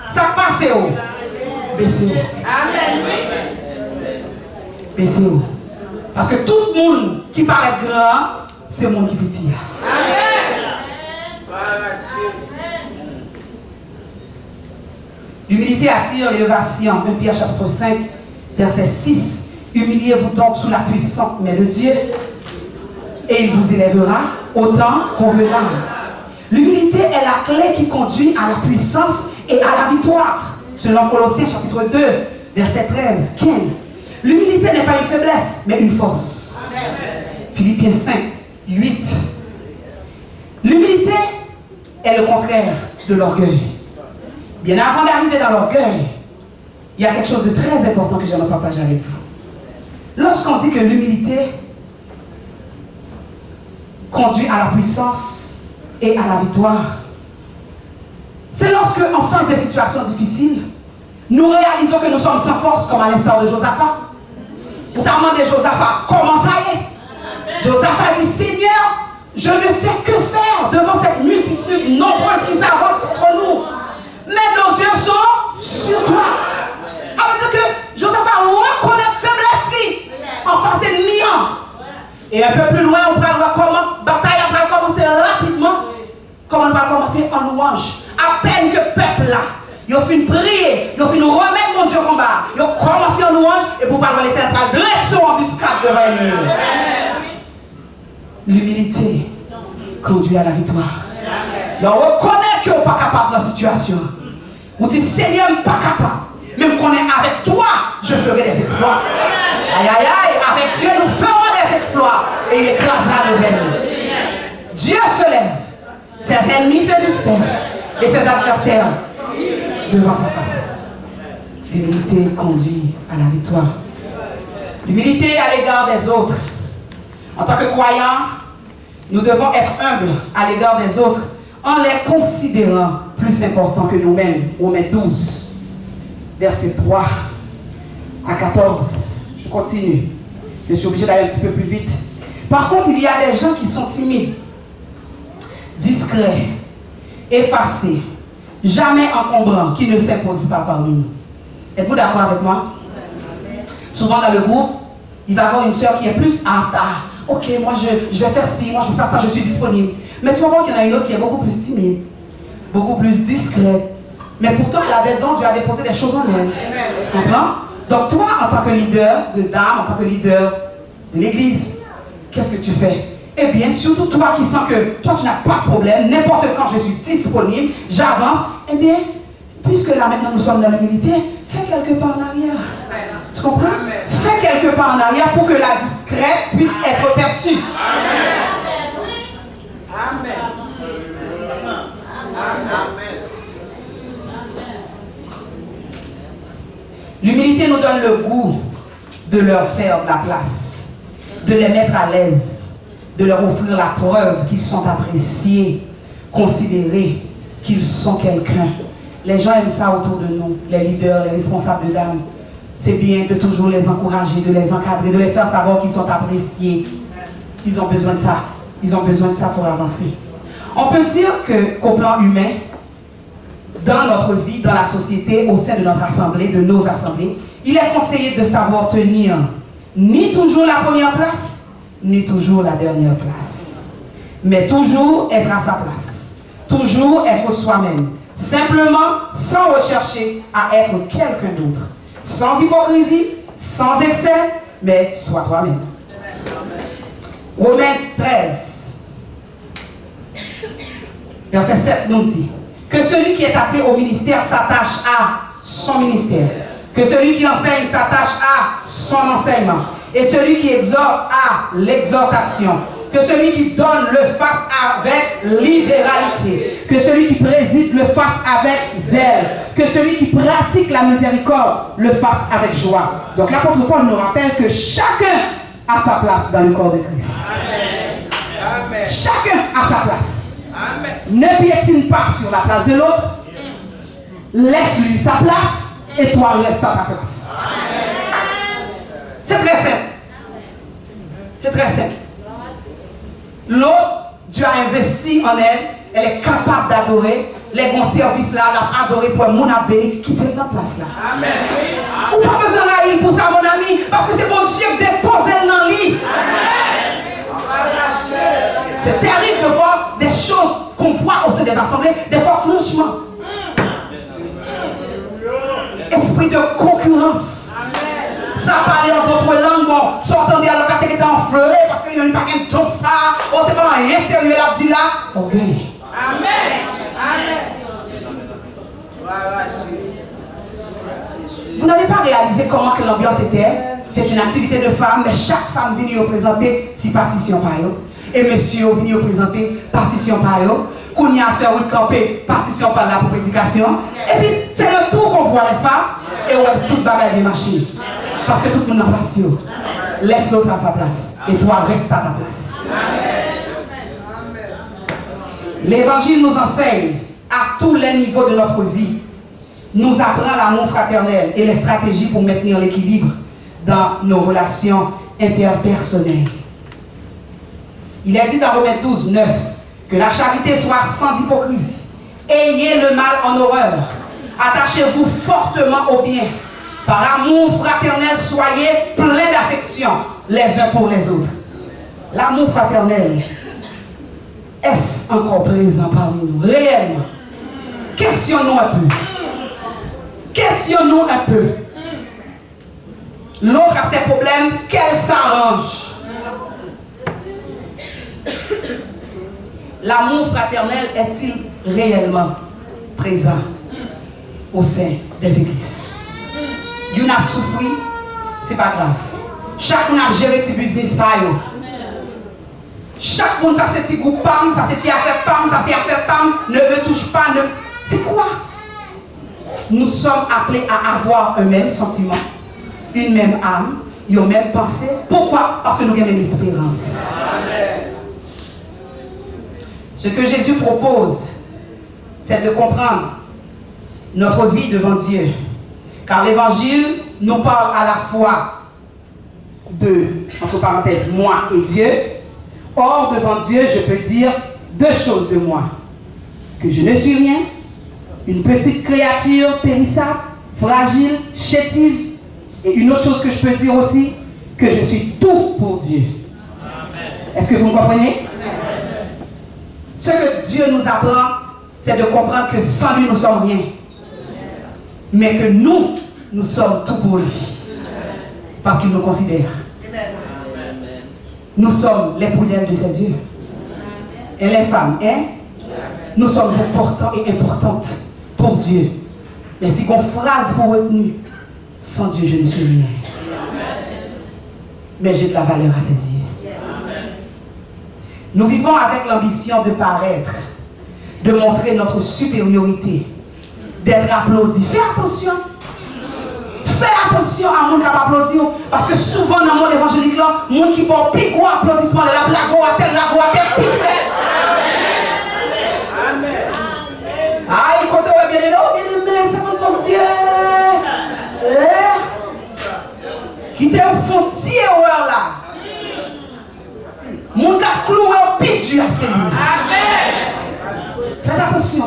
Ça passe où? Baissez. Amen. Baissez. Parce que tout le monde qui paraît grand, c'est le monde qui petit. Amen. L'humilité attire l'élévation. 1 Pierre chapitre 5, verset 6. Humiliez-vous donc sous la puissante main de Dieu, et il vous élèvera autant convenable. L'humilité est la clé qui conduit à la puissance et à la victoire. Selon Colossiens chapitre 2, verset 13, 15. L'humilité n'est pas une faiblesse, mais une force. Philippiens 5, 8. L'humilité est le contraire de l'orgueil. Bien avant d'arriver dans l'orgueil, il y a quelque chose de très important que j'aimerais partager avec vous. Lorsqu'on dit que l'humilité conduit à la puissance et à la victoire, c'est lorsque, en face des situations difficiles, nous réalisons que nous sommes sans force, comme à l'instar de Josaphat. Nous t'avons demandé Josaphat, comment ça y est? Josaphat dit, Seigneur, je ne sais que faire devant cette multitude nombreuse qui s'avance contre nous. Mais nos yeux sont sur toi. Ça veut dire que Josaphat reconnaît faiblesse en face ennemi. Et un peu plus loin, on va voir comment la bataille va commencer rapidement. Comment on va commencer en louange. À peine que le peuple là, il a fini prier, il a fini remettre mon Dieu au combat. Il a commencé en louange et pour parler de l'éternel, dresse en embuscade devant l'ennemi. L'humilité conduit à la victoire. Donc on reconnaît qu'on n'est pas capable dans la situation. On dit Seigneur, je ne suis pas capable. Même qu'on est avec toi, je ferai des exploits. Aïe aïe aïe, avec Dieu nous ferons des exploits et il écrasera nos ennemis. Dieu se lève, ses ennemis se dispersent et ses adversaires devant sa face. L'humilité conduit à la victoire. L'humilité à l'égard des autres. En tant que croyants, nous devons être humbles à l'égard des autres en les considérant plus importants que nous-mêmes. Romains 12, verset 3 à 14. Je continue. Je suis obligé d'aller un petit peu plus vite. Par contre, il y a des gens qui sont timides, discrets, effacés, jamais encombrants, qui ne s'imposent pas parmi nous. Êtes-vous d'accord avec moi? Souvent dans le groupe, il va y avoir une soeur qui est plus en retard. Ok, moi je vais faire ci, moi je vais faire ça, je suis disponible. Mais tu vas voir qu'il y en a une autre qui est beaucoup plus timide, beaucoup plus discrète. Mais pourtant, elle a des dons, Dieu a déposé des choses en elle. Tu comprends? Donc toi, en tant que leader de dame, en tant que leader de l'église, qu'est-ce que tu fais? Eh bien, surtout toi qui sens que toi tu n'as pas de problème, n'importe quand je suis disponible, j'avance, eh bien, puisque là maintenant nous sommes dans l'humilité, fais quelques pas en arrière. Tu comprends? Fais quelques pas en arrière pour que la discrète puisse être perçue.
Amen.
L'humilité nous donne le goût de leur faire de la place, de les mettre à l'aise, de leur offrir la preuve qu'ils sont appréciés, considérés, qu'ils sont quelqu'un, Les gens aiment ça autour de nous, les leaders, les responsables de l'âme. C'est bien de toujours les encourager, de les encadrer, de les faire savoir qu'ils sont appréciés. Ils ont besoin de ça. Ils ont besoin de ça pour avancer. On peut dire qu'au plan humain, dans notre vie, dans la société, au sein de notre assemblée, de nos assemblées, il est conseillé de savoir tenir ni toujours la première place, ni toujours la dernière place. Mais toujours être à sa place. Toujours être soi-même. Simplement, sans rechercher à être quelqu'un d'autre. Sans hypocrisie, sans excès, mais sois toi-même. Romains 13, verset 7 nous dit que celui qui est appelé au ministère s'attache à son ministère. Que celui qui enseigne s'attache à son enseignement. Et celui qui exhorte à l'exhortation. Que celui qui donne le fasse avec libéralité. Que celui qui préside le fasse avec zèle. Que celui qui pratique la miséricorde le fasse avec joie. Donc l'apôtre Paul nous rappelle que chacun a sa place dans le corps de Christ.
Amen.
Chacun a sa place.
Amen.
Ne piétine pas sur la place de l'autre. Laisse-lui sa place et toi reste à ta place. C'est très simple. C'est très simple. L'autre, Dieu a investi en elle, elle est capable d'adorer. Les bons services là, elle a adoré pour mon abbé qui était dans la place là.
Amen.
Ou pas besoin d'aller pour ça, mon ami, parce que c'est mon Dieu qui dépose elle dans lui. C'est terrible de voir des choses qu'on voit au sein des assemblées, des fois franchement. Esprit de concurrence. Ça parle en d'autres langues, bon, sortant de la qui était enflé parce qu'il n'y a pas qu'un don ça, oh c'est pas rien sérieux là, dit là. Orgueil.
Amen. Amen.
Vous n'avez pas réalisé comment que l'ambiance était. C'est une activité de femmes, mais chaque femme vient représenter si partition par eux. Et monsieur vient représenter partition par eux. Qu'on y a sur route campée, partition par là pour prédication. Et puis c'est le tour qu'on voit, n'est-ce pas? Et ouais, toute bagaille est machine. Parce que tout le monde a place. Laisse l'autre à sa place. Et toi, reste à ta place. L'évangile nous enseigne à tous les niveaux de notre vie. Nous apprend l'amour fraternel et les stratégies pour maintenir l'équilibre dans nos relations interpersonnelles. Il est dit dans Romains 12, 9 que la charité soit sans hypocrisie. Ayez le mal en horreur. Attachez-vous fortement au bien. Par amour fraternel, soyez pleins d'affection les uns pour les autres. L'amour fraternel, est-ce encore présent parmi nous? Réellement. Questionnons un peu. Questionnons un peu. L'autre a ses problèmes, qu'elle s'arrange. L'amour fraternel est-il réellement présent au sein des églises? Il a souffert, c'est pas grave. Chaque monde a géré ses business par eux. Chaque monde, ça c'est petit groupe PAM, ça c'est affaire PAM, ça c'est affaire PAM, ne me touche pas, ne... C'est quoi? Nous sommes appelés à avoir un même sentiment, une même âme, une même pensée. Pourquoi? Parce que nous avons une espérance. Amen. Ce que Jésus propose, c'est de comprendre notre vie devant Dieu. Car l'évangile nous parle à la fois de, entre parenthèses, moi et Dieu. Or, devant Dieu, je peux dire deux choses de moi. Que je ne suis rien, une petite créature périssable, fragile, chétive. Et une autre chose que je peux dire aussi, que je suis tout pour Dieu. Est-ce que vous me comprenez? Ce que Dieu nous apprend, c'est de comprendre que sans lui, nous ne sommes rien. Mais que nous sommes tout pour lui. Parce qu'il nous considère. Nous sommes les prunelles de ses yeux. Et les femmes, hein? Nous sommes importants et importantes pour Dieu. Mais si qu'on phrase pour retenir, sans Dieu, je ne suis rien. Mais j'ai de la valeur à ses yeux. Nous vivons avec l'ambition de paraître, de montrer notre supériorité, d'être applaudi. Fais attention. Fais attention à mon qui applaudit. Parce que souvent dans le monde évangélique, les gens qui font plus gros applaudissement, la go à tel, plus frère. Amen. Ah, il compte bien aimé, attention.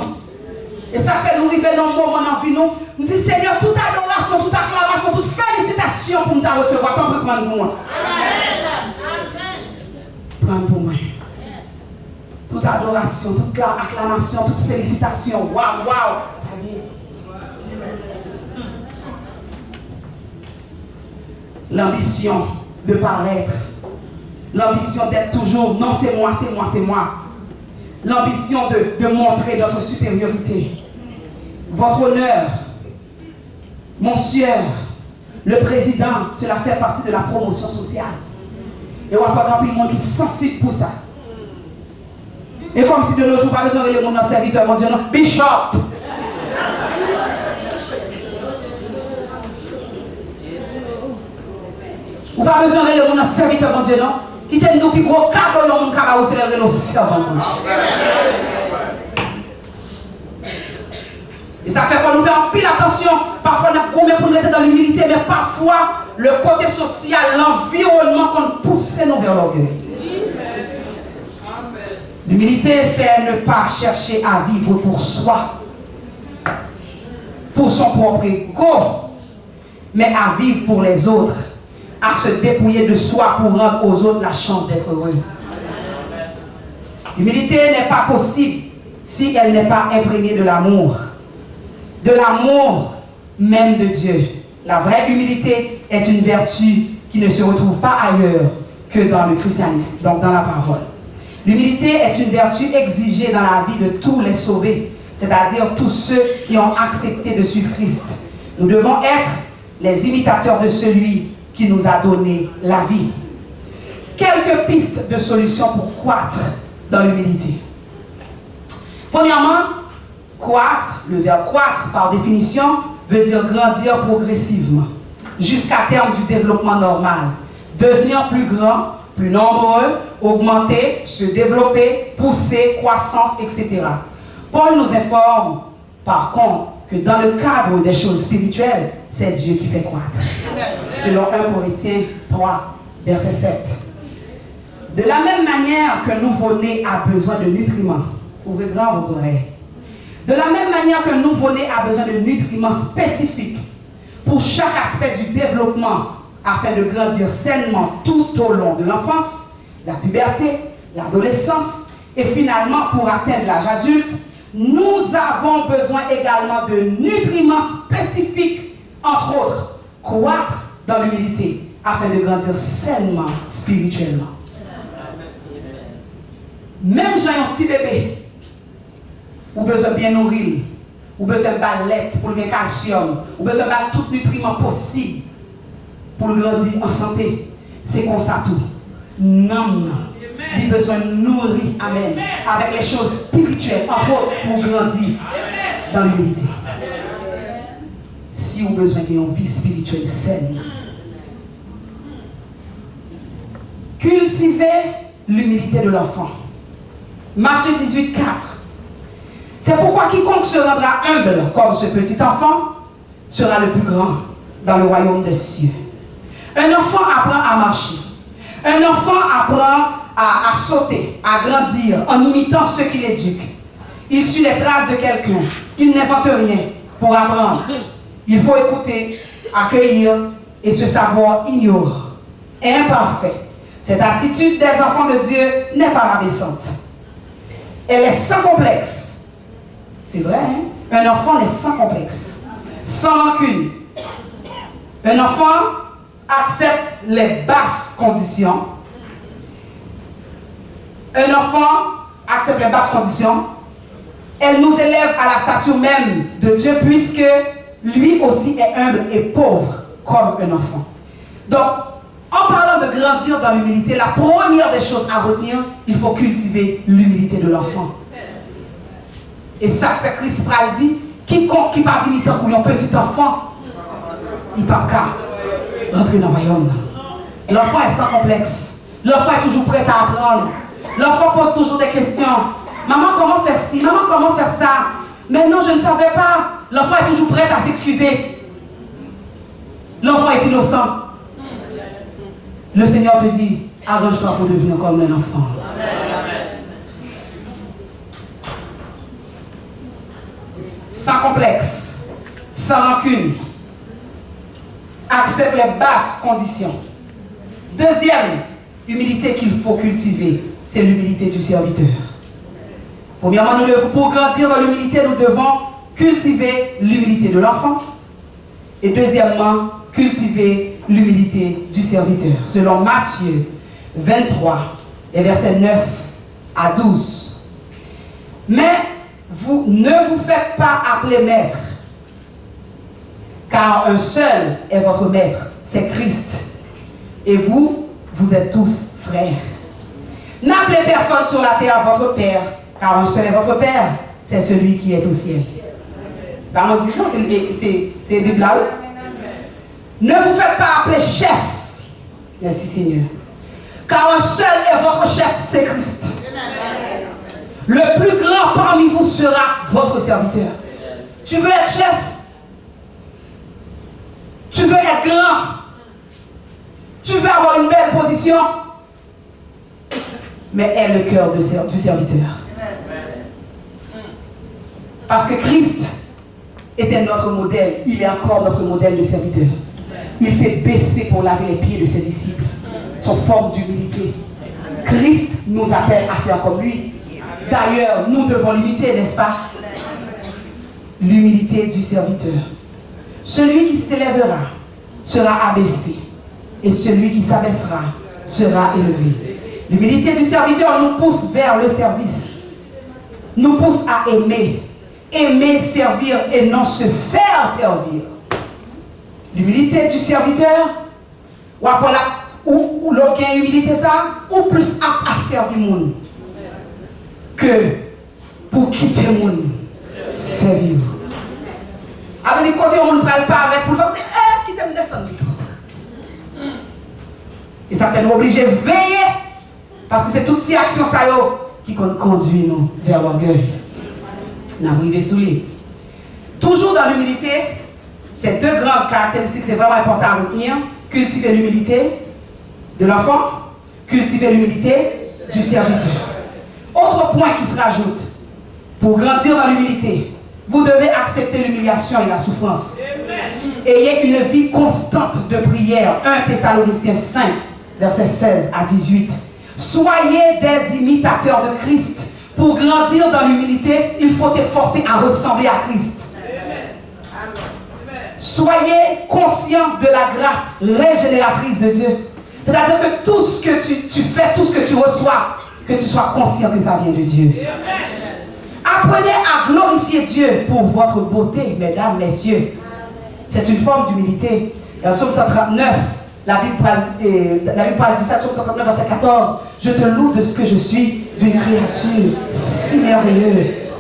Et ça fait nous arriver dans le moment dans vie nous. Nous disons Seigneur, toute adoration, toute acclamation, toute félicitation pour nous recevoir. Prends pour moi. Prends pour moi. Toute adoration, toute acclamation, toute félicitation. Waouh, waouh. Ça vient. L'ambition de paraître. L'ambition d'être toujours, non c'est moi, c'est moi, c'est moi. L'ambition de montrer notre supériorité. Votre honneur, monsieur, le président, cela fait partie de la promotion sociale. Et on va pas grand monde qui est sensible pour ça. Et comme si de nos jours, pas besoin de le monde dans serviteur, mon Dieu, non, Bishop. Ou pas besoin de le monde dans serviteur, mon Dieu, non. Qui t'aime nous plus gros cadeau dans mon cadeau, c'est le servant, mon Dieu. Et ça fait qu'on nous fait en pile attention. Parfois, on a combien pour nous être dans l'humilité, mais parfois, le côté social, l'environnement qu'on pousse nous vers l'orgueil. L'humilité, c'est ne pas chercher à vivre pour soi, pour son propre ego, mais à vivre pour les autres, à se dépouiller de soi pour rendre aux autres la chance d'être heureux. L'humilité n'est pas possible si elle n'est pas imprégnée de l'amour même de Dieu. La vraie humilité est une vertu qui ne se retrouve pas ailleurs que dans le christianisme, donc dans la parole. L'humilité est une vertu exigée dans la vie de tous les sauvés, c'est-à-dire tous ceux qui ont accepté de suivre Christ. Nous devons être les imitateurs de celui qui nous a donné la vie. Quelques pistes de solutions pour croître dans l'humilité. Premièrement, croître, le verbe croître par définition veut dire grandir progressivement jusqu'à terme du développement normal, devenir plus grand, plus nombreux, augmenter, se développer, pousser, croissance, etc. Paul nous informe par contre que dans le cadre des choses spirituelles, c'est Dieu qui fait croître. Selon 1 Corinthiens 3, verset 7. De la même manière qu'un nouveau-né a besoin de nutriments, ouvrez grand vos oreilles. De la même manière qu'un nouveau-né a besoin de nutriments spécifiques pour chaque aspect du développement afin de grandir sainement tout au long de l'enfance, la puberté, l'adolescence et finalement pour atteindre l'âge adulte, nous avons besoin également de nutriments spécifiques, entre autres, croître dans l'humilité afin de grandir sainement spirituellement. Même j'ai un petit bébé, ou besoin bien nourrir, ou besoin de balette pour le calcium, ou besoin de tout nutriment possible pour le grandir en santé. C'est comme ça tout. Non. Il a besoin de nourrir, amen, avec les choses spirituelles, entre autres, pour grandir dans l'humilité. Si vous avez besoin d'une vie spirituelle saine, cultivez l'humilité de l'enfant. Matthieu 18, 4. C'est pourquoi quiconque se rendra humble comme ce petit enfant sera le plus grand dans le royaume des cieux. Un enfant apprend à marcher. Un enfant apprend à sauter, à grandir en imitant ceux qui l'éduquent. Il suit les traces de quelqu'un. Il n'invente rien pour apprendre. Il faut écouter, accueillir et se savoir ignorant, imparfait. Cette attitude des enfants de Dieu n'est pas rabaissante. Elle est sans complexe. C'est vrai, hein? Un enfant est sans complexe, sans rancune. Un enfant accepte les basses conditions. Un enfant accepte les basses conditions. Elle nous élève à la stature même de Dieu puisque lui aussi est humble et pauvre comme un enfant. Donc, en parlant de grandir dans l'humilité, la première des choses à retenir, il faut cultiver l'humilité de l'enfant. Et ça fait Christ Pral dit, quiconque qui parle militant pour un petit enfant, il ne peut pas rentrer dans le royaume. L'enfant est sans complexe. L'enfant est toujours prêt à apprendre. L'enfant pose toujours des questions. Maman, comment faire ci? Maman, comment faire ça? Mais non, je ne savais pas. L'enfant est toujours prêt à s'excuser. L'enfant est innocent. Le Seigneur te dit, arrange-toi pour devenir comme un enfant. sans complexe, sans rancune. Accepte les basses conditions. Deuxième humilité qu'il faut cultiver, c'est l'humilité du serviteur. Premièrement, pour grandir dans l'humilité, nous devons cultiver l'humilité de l'enfant. Et deuxièmement, cultiver l'humilité du serviteur. Selon Matthieu 23, les versets 9 à 12. Mais vous ne vous faites pas appeler maître, car un seul est votre maître, c'est Christ. Et vous, vous êtes tous frères. N'appelez personne sur la terre votre père, car un seul est votre père, c'est celui qui est au ciel. Pardon, non, c'est la Bible là. Ne vous faites pas appeler chef. Merci Seigneur. Car un seul est votre chef, c'est Christ. Le plus grand parmi vous sera votre serviteur. Tu veux être chef? Tu veux être grand? Tu veux avoir une belle position? Mais aie le cœur du serviteur. Parce que Christ était notre modèle. Il est encore notre modèle de serviteur. Il s'est baissé pour laver les pieds de ses disciples. Son forme d'humilité. Christ nous appelle à faire comme lui. D'ailleurs, nous devons l'imiter, n'est-ce pas? L'humilité du serviteur. Celui qui s'élèvera sera abaissé, et celui qui s'abaissera sera élevé. L'humilité du serviteur nous pousse vers le service, nous pousse à aimer, servir et non se faire servir. L'humilité du serviteur, ou l'aucun humilité ça, ou plus à servir le monde que pour quitter le monde, servir. Avec les côtés, on ne parle pas avec pour le faire, quitter me descendre. Et ça fait nous obliger à veiller, parce que c'est toutes ces actions ça qui conduit nous vers l'orgueil. Nous avons arrivé sous lui. Toujours dans l'humilité, ces deux grandes caractéristiques, c'est vraiment important à retenir. Cultiver l'humilité de l'enfant, cultiver l'humilité du serviteur. Autre point qui se rajoute, pour grandir dans l'humilité, vous devez accepter l'humiliation et la souffrance. Ayez une vie constante de prière. 1 Thessaloniciens 5, versets 16 à 18. Soyez des imitateurs de Christ. Pour grandir dans l'humilité, il faut t'efforcer à ressembler à Christ. Soyez conscients de la grâce régénératrice de Dieu. C'est-à-dire que tout ce que tu fais, tout ce que tu reçois, que tu sois conscient que ça vient de Dieu. Apprenez à glorifier Dieu pour votre beauté, mesdames, messieurs. C'est une forme d'humilité. Dans Psaume 139, la Bible parle de ça, Psaume 139, verset 14. Je te loue de ce que je suis, une créature si merveilleuse.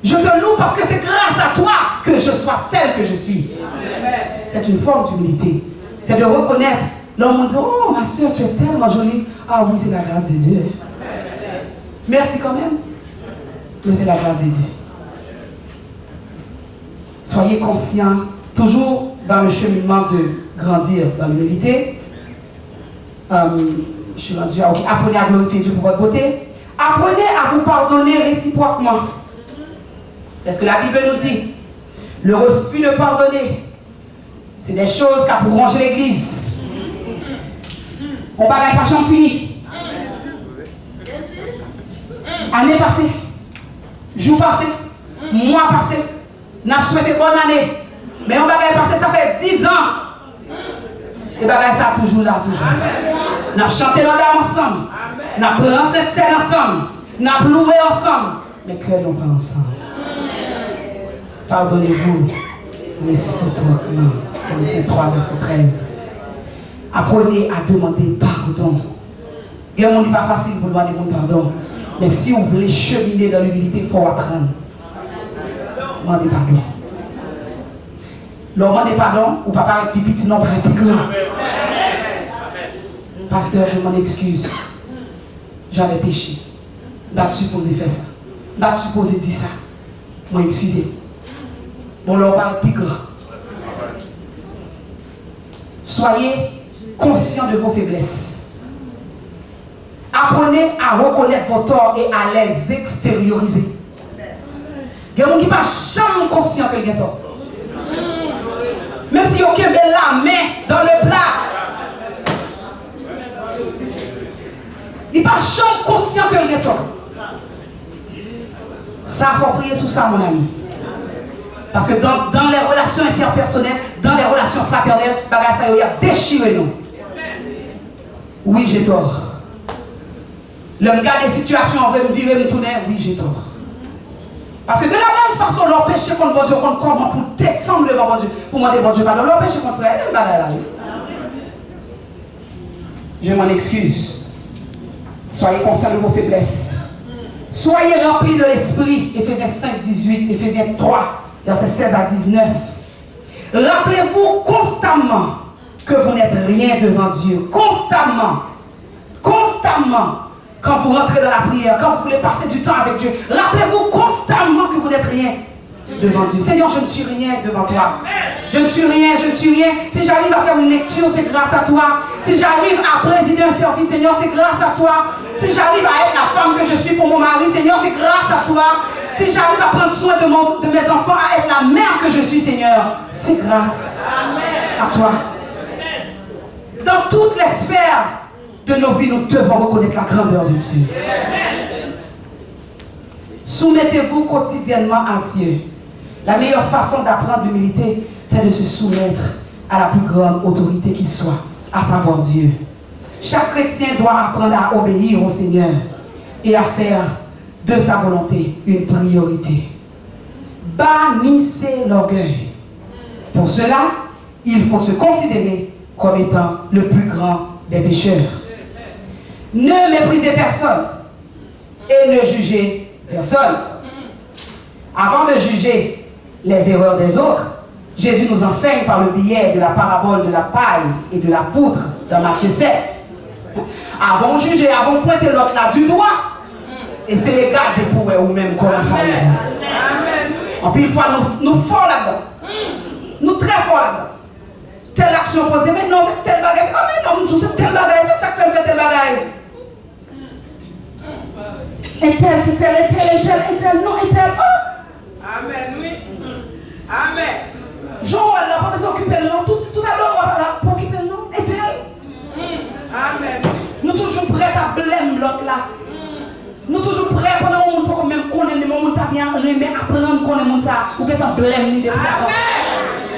Je te loue parce que c'est grâce à toi que je sois celle que je suis. C'est une forme d'humilité. C'est de reconnaître. L'homme dit, oh ma soeur, tu es tellement jolie. Ah oui, c'est la grâce de Dieu. Merci quand même. Mais c'est la grâce de Dieu. Soyez conscients, toujours dans le cheminement de grandir dans l'humilité. Je suis rendu à apprenez à glorifier Dieu pour votre beauté. Apprenez à vous pardonner réciproquement. C'est ce que la Bible nous dit. Le refus de pardonner, c'est des choses qui pour ranger l'église. On ne va pas chambre finie. Année passée, jour passé, mois passé, n'a souhaité bonne année. Mais on va passer, ça fait 10 ans. Et bien ça toujours là, toujours. N'a chanté dans l'âme ensemble. N'a pris cette scène ensemble. N'a loué ensemble. Mais que nous pas ensemble. Pardonnez-vous réciproquement. Colossiens 3, verset 13. Apprenez à demander pardon. Et on ne dit pas facile pour demander pardon. Mais si vous voulez cheminer dans l'humilité, il faut apprendre. Demandez pardon. Demandez pardon, ou papa avec pipi, sinon pas plus grand. Pasteur, je m'en excuse. J'avais péché. Je n'ai pas supposé faire ça. Je n'ai pas supposé dire ça. Moi, excusez. Bon, là, on parle plus grand. Soyez conscients de vos faiblesses. Apprenez à reconnaître vos torts et à les extérioriser. Il y a des gens qui ne peuvent conscient que le gâteau. Même si aucun met la main dans le plat. Il n'est pas jamais conscient que le gâteau. Ça, il faut prier sur ça, mon ami. Parce que dans les relations interpersonnelles, dans les relations fraternelles, ça y a déchiré nous. Oui, j'ai tort. L'homme garde des situations, on veut me virer, me tourner. Oui, j'ai tort. Parce que de la même façon, leur péché contre bon Dieu, contre comment pour descendre devant bon Dieu, pour demander bon Dieu pardon, leur péché contre frère, elle là. Je m'en excuse. Soyez conscients de vos faiblesses. Soyez remplis de l'esprit. Éphésiens 5, 18, Éphésiens 3, versets 16 à 19. Rappelez-vous constamment que vous n'êtes rien devant Dieu. Constamment. Constamment. Quand vous rentrez dans la prière, quand vous voulez passer du temps avec Dieu, rappelez-vous constamment que vous n'êtes rien devant Dieu. Seigneur, je ne suis rien devant toi. Je ne suis rien, je ne suis rien. Si j'arrive à faire une lecture, c'est grâce à toi. Si j'arrive à présider un service, Seigneur, c'est grâce à toi. Si j'arrive à être la femme que je suis pour mon mari, Seigneur, c'est grâce à toi. Si j'arrive à prendre soin de mes enfants, à être la mère que je suis, Seigneur, c'est grâce à toi. Dans toutes les sphères de nos vies, nous devons reconnaître la grandeur de Dieu. Soumettez-vous quotidiennement à Dieu. La meilleure façon d'apprendre l'humilité, c'est de se soumettre à la plus grande autorité qui soit, à savoir Dieu. Chaque chrétien doit apprendre à obéir au Seigneur et à faire de sa volonté une priorité. Bannissez l'orgueil. Pour cela, il faut se considérer comme étant le plus grand des pécheurs. Ne méprisez personne et ne jugez personne. Avant de juger les erreurs des autres, Jésus nous enseigne par le biais de la parabole de la paille et de la poutre dans Matthieu 7. Avant de juger, avant de pointer l'autre là du doigt, et c'est les gardes pour ou même comment ça va. En plus, une fois, nous forts là-dedans. Nous très forts là-dedans. Telle action posée, mais non, c'est tel bagage. Ah, mais non, c'est tel bagage, c'est ça que fait tel bagage. Et tel, c'est tel, et tel, et tel, et tel, non, et tel. Oh.
Amen, oui. Amen.
Jean, elle n'a pas besoin d'occuper le nom. Tout à l'heure, on va pour occuper le nom. Et tel.
Amen.
Nous toujours prêts à blâmer l'autre là. Nous toujours prêts pendant un moment pour même connaître les moments où tu bien aimé apprendre qu'on est monde ça ou que tu blâmes ni de
Amen.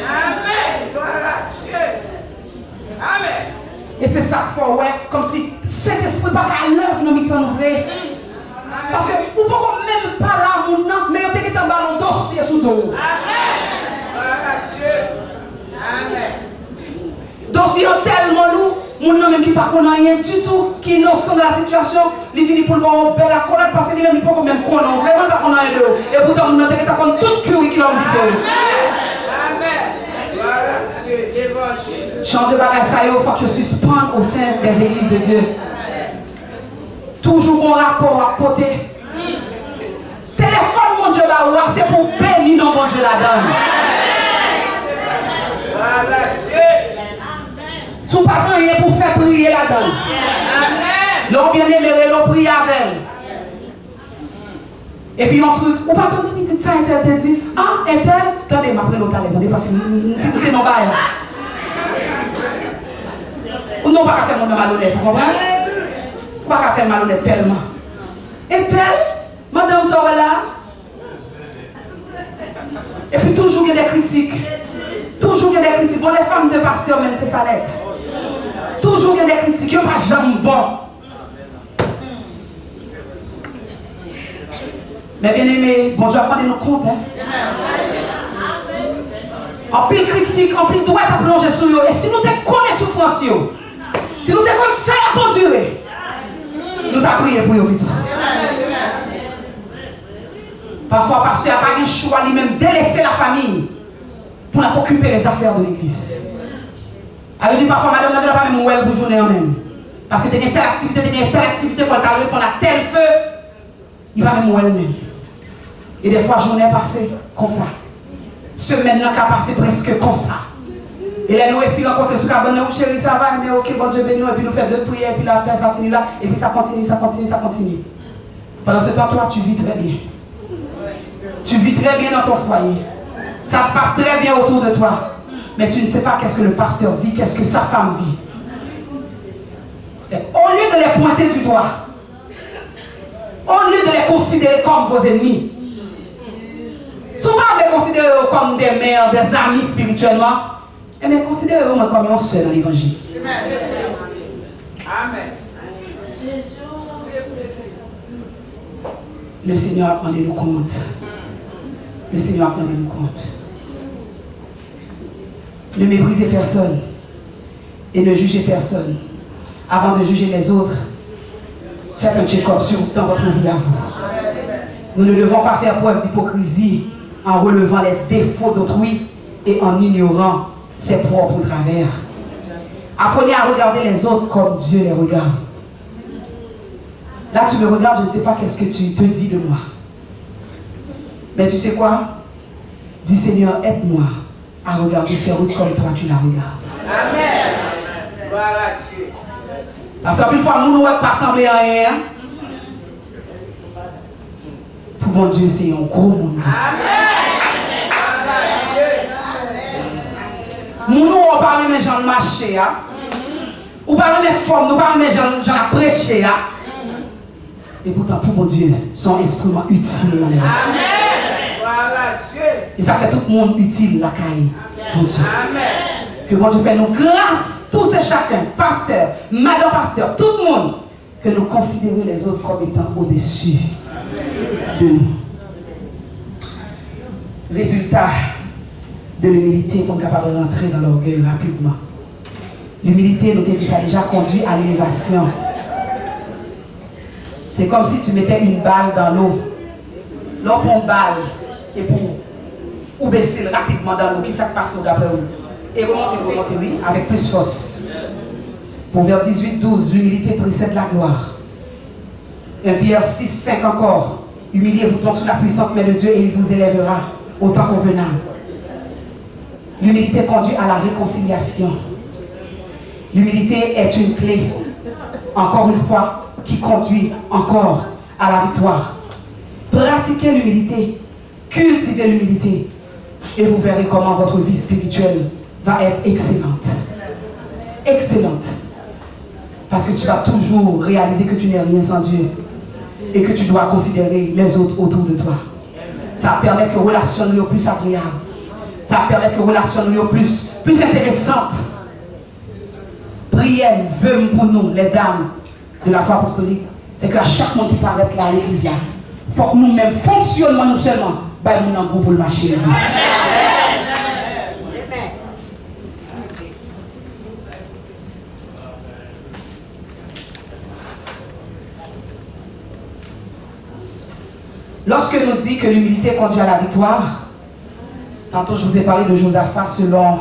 Amen. Voilà. Amen.
Et c'est ça qu'il faut, ouais, comme si cet esprit pas qu'à l'œuvre dans le temps vrai. Parce que vous ne pouvez même pas là, mon nom, mais vous avez un ballon dossier sous dos.
Amen. Voilà Dieu. Amen.
Dossier tellement lourd, mon nom même qui ne connaît rien du tout, qui est innocent de la situation, il finit pour le bon bel à connaître parce qu'il ne peut pas même connaître, vraiment pas connaître rien de. Et pourtant, mon nom est comme toute curriculum vitae.
Amen. Voilà Dieu, l'évangile.
Chant de bagage, ça y est, il faut que je suspende au sein des églises de Dieu. Toujours mon rapport à côté. Téléphone, mon Dieu, là, c'est pour bénir, non, mon Dieu, la donne.
Voilà Dieu.
Si vous pas rien pour faire prier la donne.
Amen.
L'on bien aimé, l'on prie avec elle. Et puis, on truc, on va attendre une petite ça, et tel dit, ah, et tel, attendez, m'après l'autre, attendez, parce que nous sommes dans bail là. Ou non, pas qu'à faire mon malhonnête, vous comprenez? Pas qu'à faire malhonnête tellement. Et tel, madame sort là. Et puis toujours il y a des critiques. Toujours il y a des critiques. Bon, les femmes de pasteur même, c'est ça lettre. Toujours il y a des critiques. Il n'y a pas jamais bon. Mais bien aimé, bon Dieu, prenez nos comptes. Hein? En pile critique, en pile droit à plonger sur eux. Et si nous te connaissons souffrance, si nous te connaissons ça à conduire, nous t'avons prié pour eux plutôt. Parfois, pasteur n'a pas eu le choix lui-même de délaisser la famille pour occuper les affaires de l'église. Elle dit parfois, madame, n'a pas même ouel pour journée en même. Parce que tu as telle activité, il faut que répondre à tel feu. Il va même ouel même. Et des fois, journée est passée comme ça. Semaine n'a passé presque comme ça. Et là, nous aussi rencontrer sur cabane, chérie, ça va, mais ok, bon Dieu béni, et puis nous faisons deux prières, et puis la paix, ça finit là, et puis ça continue, ça continue, ça continue. Pendant ce temps, toi, tu vis très bien. Tu vis très bien dans ton foyer. Ça se passe très bien autour de toi. Mais tu ne sais pas qu'est-ce que le pasteur vit, qu'est-ce que sa femme vit. Au lieu de les pointer du doigt, au lieu de les considérer comme vos ennemis, souvent vous les considérez comme des mères, des amis spirituellement, et bien considérez-vous comme un seul dans l'évangile.
Amen.
Le Seigneur a demandé nous compte. Le Seigneur a demandé nous compte. Ne méprisez personne et ne jugez personne. Avant de juger les autres, faites un check-up dans votre vie à vous. Nous ne devons pas faire preuve d'hypocrisie en relevant les défauts d'autrui et en ignorant ses propres travers. Apprenez à regarder les autres comme Dieu les regarde. Là, tu me regardes, je ne sais pas qu'est-ce que tu te dis de moi. Mais tu sais quoi? Dis Seigneur, aide-moi à regarder ces routes comme toi tu la regardes.
Amen. Voilà Dieu.
Parce qu'une fois, nous ne pouvons pas sembler à rien. Pour mon Dieu, c'est un gros monde.
Amen.
Nous ne pouvons pas même gens marcher. Ou pas même forme, nous pas même gens prêcher. Et pourtant, pour mon Dieu, son instrument utile dans les
Amen. Voilà Dieu.
Et ça fait tout le monde utile la caille. Mon Dieu.
Amen.
Que mon Dieu fait nous grâce, tous et chacun, pasteur, madame pasteur, tout le monde, que nous considérions les autres comme étant au-dessus de nous. Résultat de l'humilité pour être capable de rentrer dans l'orgueil rapidement. L'humilité, nous dit, ça a déjà conduit à l'élévation. C'est comme si tu mettais une balle dans l'eau. L'eau prend une balle et pour ou baisser rapidement dans l'eau, qui ça passe d'après vous? Et remonter, oui, avec plus force. Proverbe 18, 12, l'humilité précède la gloire. 1 Pierre 6, 5 encore. Humiliez-vous donc sous la puissante main de Dieu et il vous élèvera au temps convenable. L'humilité conduit à la réconciliation. L'humilité est une clé, encore une fois, qui conduit encore à la victoire. Pratiquez l'humilité, cultivez l'humilité et vous verrez comment votre vie spirituelle va être excellente. Excellente. Parce que tu vas toujours réaliser que tu n'es rien sans Dieu et que tu dois considérer les autres autour de toi. Ça permet que les relations soient plus agréables. Ça permet que les relations soient plus intéressantes. Prière, vœu pour nous, les dames de la foi apostolique, c'est qu'à chaque monde qui paraît là à l'église, il faut que nous-mêmes fonctionnons nous seulement. Nous avons pour le marché. Lorsque nous dit que l'humilité conduit à la victoire, tantôt je vous ai parlé de Josaphat selon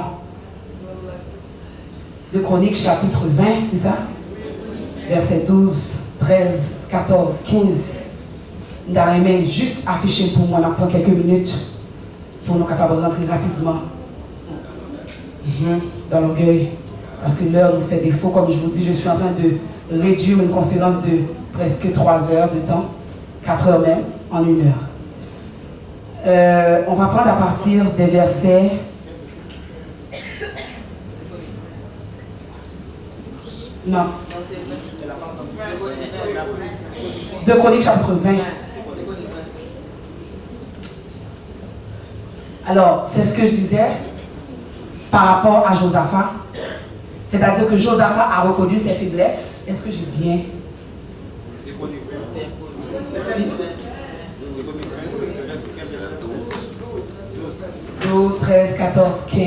2 Chroniques chapitre 20, c'est ça? Versets 12, 13, 14, 15. Nous allons juste afficher pour moi, on prend quelques minutes pour nous capables de rentrer rapidement dans l'orgueil. Parce que l'heure nous fait défaut, comme je vous dis, je suis en train de réduire une conférence de presque 3 heures de temps, 4 heures même, en 1 heure. On va prendre à partir des versets. Non. 2 Chroniques chapitre 20. Alors, c'est ce que je disais par rapport à Josaphat. C'est-à-dire que Josaphat a reconnu ses faiblesses. Est-ce que j'ai bien... 12, 13, 14, 15.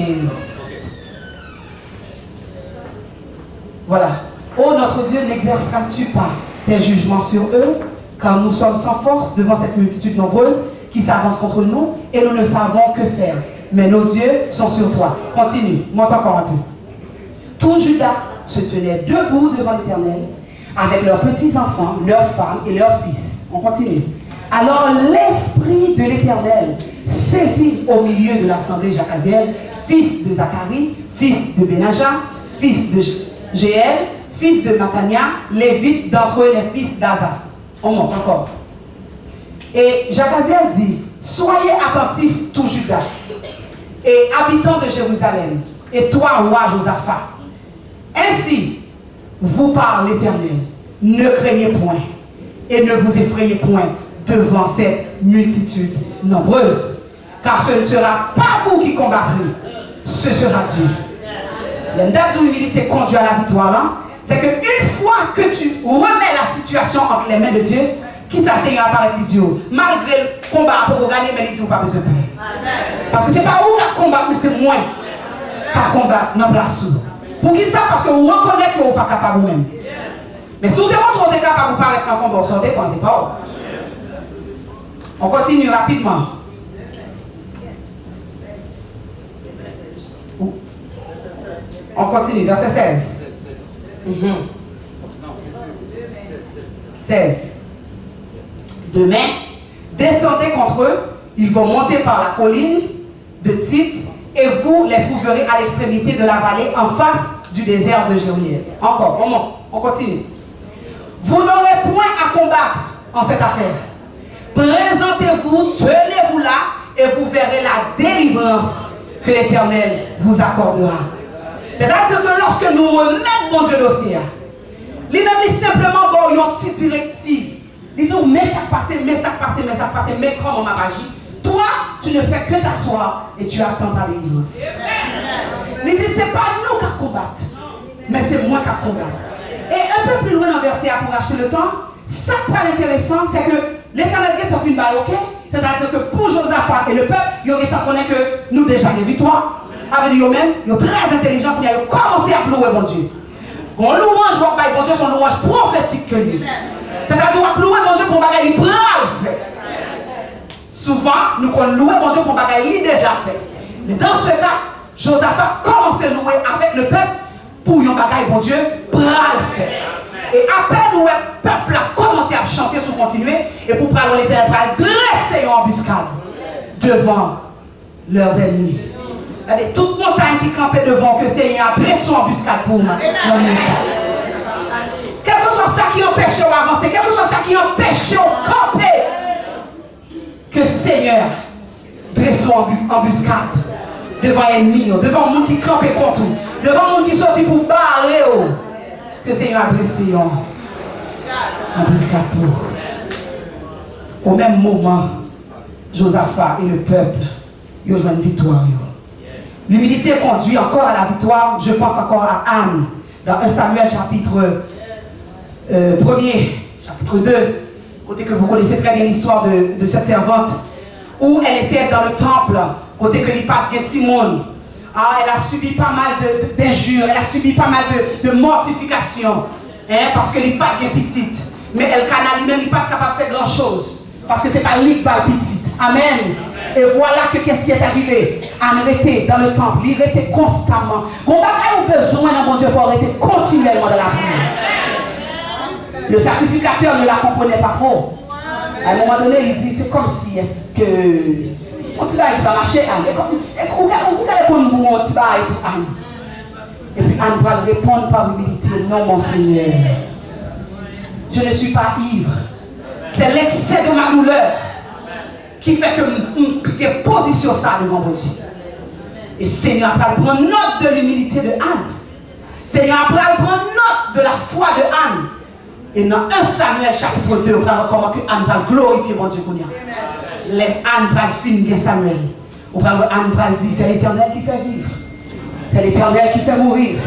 Voilà. Oh, notre Dieu, n'exerceras-tu pas tes jugements sur eux, car nous sommes sans force devant cette multitude nombreuse qui s'avance contre nous et nous ne savons que faire. Mais nos yeux sont sur toi. Continue, monte encore un peu. Tout Juda se tenait debout devant l'Éternel avec leurs petits-enfants, leurs femmes et leurs fils. On continue. Alors l'Esprit de l'Éternel saisit au milieu de l'assemblée Jacaziel, fils de Zacharie, fils de Benaja, fils de Jéel, fils de Matania, lévite d'entre eux les fils d'Azaph. On monte encore. Et Jacaziel dit, soyez attentifs tout Juda, et habitants de Jérusalem, et toi, roi Josaphat, ainsi vous parle l'Éternel, ne craignez point et ne vous effrayez point devant cette multitude nombreuse, car ce ne sera pas vous qui combattrez, ce sera Dieu. L'endroit où l'humilité conduit à la victoire, c'est qu'une fois que tu remets la situation entre les mains de Dieu, qui ça Seigneur apparaît avec Dieu, malgré le combat pour gagner, mais il dit pas besoin de paix. Parce que ce n'est pas vous qui combat, mais c'est moi qui combat dans la place. Pour qui ça? Parce que vous reconnaissez que vous n'êtes pas capable vous-même. Mais si vous démontrez que vous êtes capable de paraître dans le combat, vous sortez, pensez pas. On continue rapidement. On continue, verset 16. 16. Demain, descendez contre eux, ils vont monter par la colline de Tit et vous les trouverez à l'extrémité de la vallée en face du désert de Jérusalem. Encore, on continue. Vous n'aurez point à combattre en cette affaire. Présentez-vous, tenez-vous là et vous verrez la délivrance que l'Éternel vous accordera. C'est-à-dire que lorsque nous remettons mon Dieu dossier, il n'a mis simplement bon, une petite directive. Il dit, mais ça passe, mais comment ma magie? Toi, tu ne fais que t'asseoir et tu attends ta délivrance. Il dit, ce n'est pas nous qui combattons, mais c'est moi qui combattons. Et un peu plus loin dans le verset pour acheter le temps, ça qui est intéressant, c'est que l'Éternel est en fin de ok? C'est-à-dire que pour Josaphat et le peuple, il y aurait tant qu'on est que nous déjà des victoires. Avec eux-mêmes, ils sont très intelligents pour commencer à louer mon Dieu. On louange, bon Dieu, son louange prophétique que lui. C'est-à-dire qu'on louer mon Dieu pour bagaille brave. Souvent, nous qu'on louer mon Dieu pour bagaille déjà fait. Mais dans ce cas, Josaphat commence à louer avec le peuple pour yon bagaille mon Dieu brave. Et après nous, le peuple a commencé à chanter sous continuer et pour prendre l'Éternel, dresser une embuscade devant leurs ennemis. Regardez, toute montagne qui campait devant que Seigneur a dressé une embuscade pour moi. Quel que soit ça qui empêche d'avancer, quel que soit ça qui empêche de camper, que Seigneur dresse une embuscade devant l'ennemi, devant le monde qui campait contre vous, devant le monde qui sortit pour barrer. Que Seigneur a dressé une embuscade pour. Au même moment, Josaphat et le peuple, ils ont joué une victoire. L'humilité conduit encore à la victoire. Je pense encore à Anne, dans 1 Samuel chapitre 1er, chapitre 2, côté que vous connaissez très bien l'histoire de cette servante, où elle était dans le temple, côté que l'Ipat Timon. Elle a subi pas mal d'injures, elle a subi pas mal de mortifications, parce que l'Ipat est petite. Mais elle canalise même, l'Ipat n'est pas capable de faire grand chose, parce que ce n'est pas l'Ipat petite. Amen. Et voilà que qu'est-ce qui est arrivé. Elle était dans le temple, il était constamment. Quand on a besoin d'un bon Dieu, il faut arrêter continuellement de la prière. Le sacrificateur ne la comprenait pas trop. À un moment donné, il dit, c'est comme si, est-ce que... On dit, il va marcher, Anne. Et regardez comme nous, on dit, Anne. Et puis Anne va répondre par humilité, non, mon Seigneur. Je ne suis pas ivre. C'est l'excès de ma douleur qui fait que je positionne ça devant mon Dieu. Et Seigneur va prendre note de l'humilité de Anne. Seigneur va prendre note de la foi de Anne. Et dans 1 Samuel chapitre 2, on va voir comment Anne va glorifier mon Dieu. Les Anne va finir Samuel. On va voir Anne va dire, c'est l'Éternel qui fait vivre. C'est l'Éternel qui fait mourir.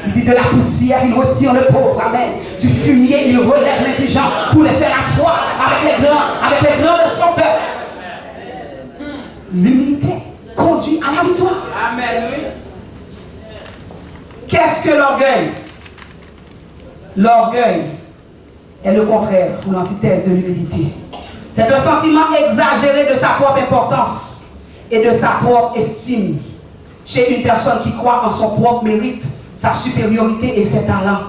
Il dit de la poussière, il retire le pauvre. Amen. Du fumier, il relève l'intelligent pour les faire asseoir avec les grands de son peuple. L'humilité conduit à la victoire.
Amen.
Qu'est-ce que l'orgueil? L'orgueil est le contraire ou l'antithèse de l'humilité. C'est un sentiment exagéré de sa propre importance et de sa propre estime chez une personne qui croit en son propre mérite, sa supériorité et ses talents.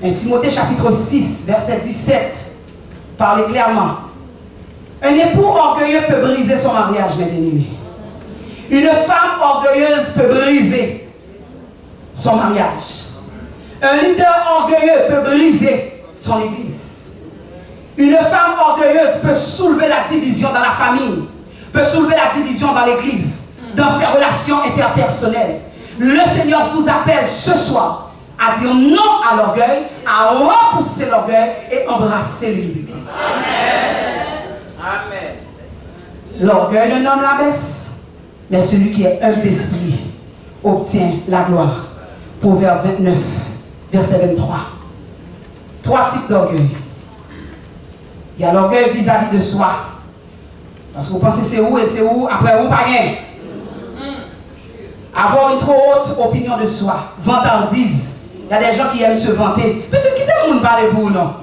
1 Timothée chapitre 6, verset 17, parle clairement. Un époux orgueilleux peut briser son mariage, mes bien-aimés. Une femme orgueilleuse peut briser son mariage. Un leader orgueilleux peut briser son église. Une femme orgueilleuse peut soulever la division dans la famille, peut soulever la division dans l'église. dans ses relations interpersonnelles. Le Seigneur vous appelle ce soir à dire non à l'orgueil, à repousser l'orgueil et embrasser l'humilité.
Amen.
L'orgueil ne nomme la baisse, mais celui qui est humble d'esprit obtient la gloire. Proverbe 29, verset 23. 3 types d'orgueil. Il y a l'orgueil vis-à-vis de soi. Parce que vous pensez c'est où et c'est où, après où pas rien. Avoir une trop haute opinion de soi, vantardise. Il y a des gens qui aiment se vanter. Peut-être qu'ils ne monde parler pour non.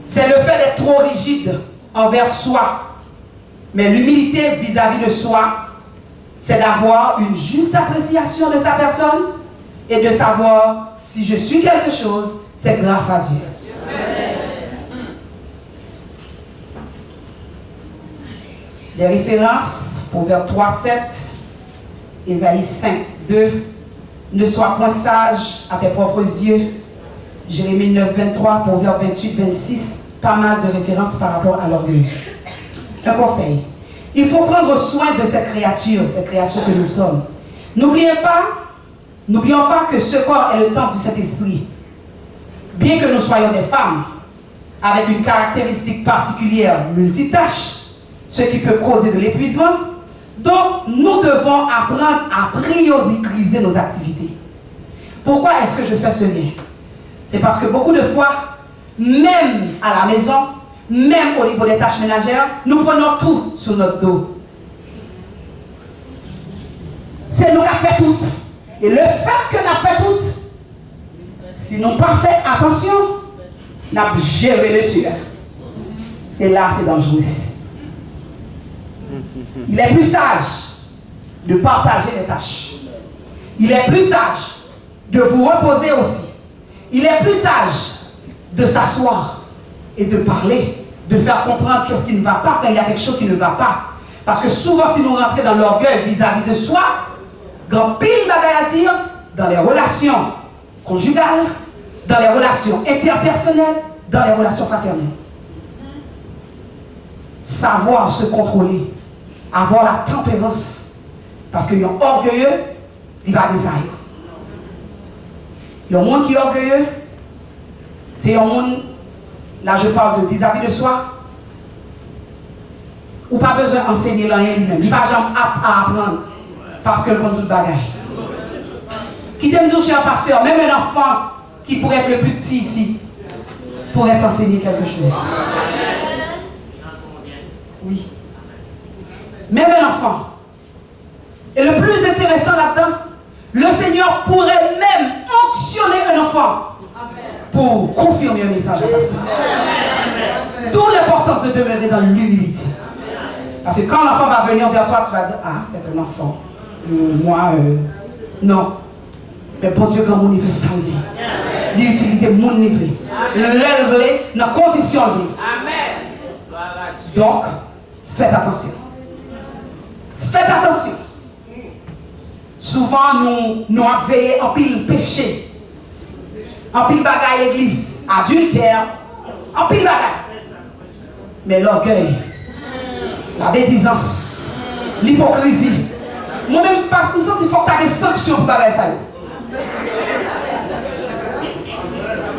C'est le fait d'être trop rigide envers soi. Mais l'humilité vis-à-vis de soi, c'est d'avoir une juste appréciation de sa personne et de savoir si je suis quelque chose, c'est grâce à Dieu. Les références, Proverbe 3, 7, Ésaïe 5, 2, ne sois point sage à tes propres yeux, Jérémie 9, 23, Proverbe 28, 26, pas mal de références par rapport à l'orgueil. Un conseil, il faut prendre soin de cette créature que nous sommes. N'oublions pas que ce corps est le temple du Saint-Esprit. Bien que nous soyons des femmes, avec une caractéristique particulière multitâche, ce qui peut causer de l'épuisement, donc nous devons apprendre à prioriser nos activités. Pourquoi est-ce que je fais ce lien? C'est parce que beaucoup de fois, même à la maison, même au niveau des tâches ménagères, nous prenons tout sur notre dos. C'est nous qui avons fait tout. Et le fait que nous avons fait tout, si nous n'avons pas fait attention, nous avons géré le sueur. Et là, c'est dangereux. Il est plus sage de partager les tâches. Il est plus sage de vous reposer aussi. Il est plus sage de s'asseoir et de parler, de faire comprendre qu'est-ce qui ne va pas quand il y a quelque chose qui ne va pas. Parce que souvent, si nous rentrons dans l'orgueil vis-à-vis de soi, grand pile bagaille à dire dans les relations conjugales, dans les relations interpersonnelles, dans les relations fraternelles. Savoir se contrôler, avoir la tempérance. Parce qu'il y a un orgueilleux, il va désailler. Il y a un monde qui est orgueilleux, c'est un monde, là je parle de vis-à-vis de soi, ou pas besoin d'enseigner rien lui-même. Il va jamais apprendre parce que le monde tout bagaille. Qui t'aime dire, cher pasteur, même un enfant qui pourrait être le plus petit ici, pourrait t'enseigner quelque chose. Oui. Même un enfant. Et le plus intéressant là-dedans, le Seigneur pourrait même onctionner un enfant pour confirmer un message à pasteur. D'où l'importance de demeurer dans l'humilité. Parce que quand l'enfant va venir vers toi, tu vas dire, ah, c'est un enfant. Non. Mais bon Dieu, quand mon il fait salver, il utilise mon niveau, l'élever dans condition de vie. Donc, faites attention. Faites attention. Souvent, nous avons veillé en pile péché, en pile bagaille l'église, adultère, en pile bagaille. Mais l'orgueil, la bédisance, l'hypocrisie, moi-même, parce que il faut que tu aies des sanctions pour bagaille ça.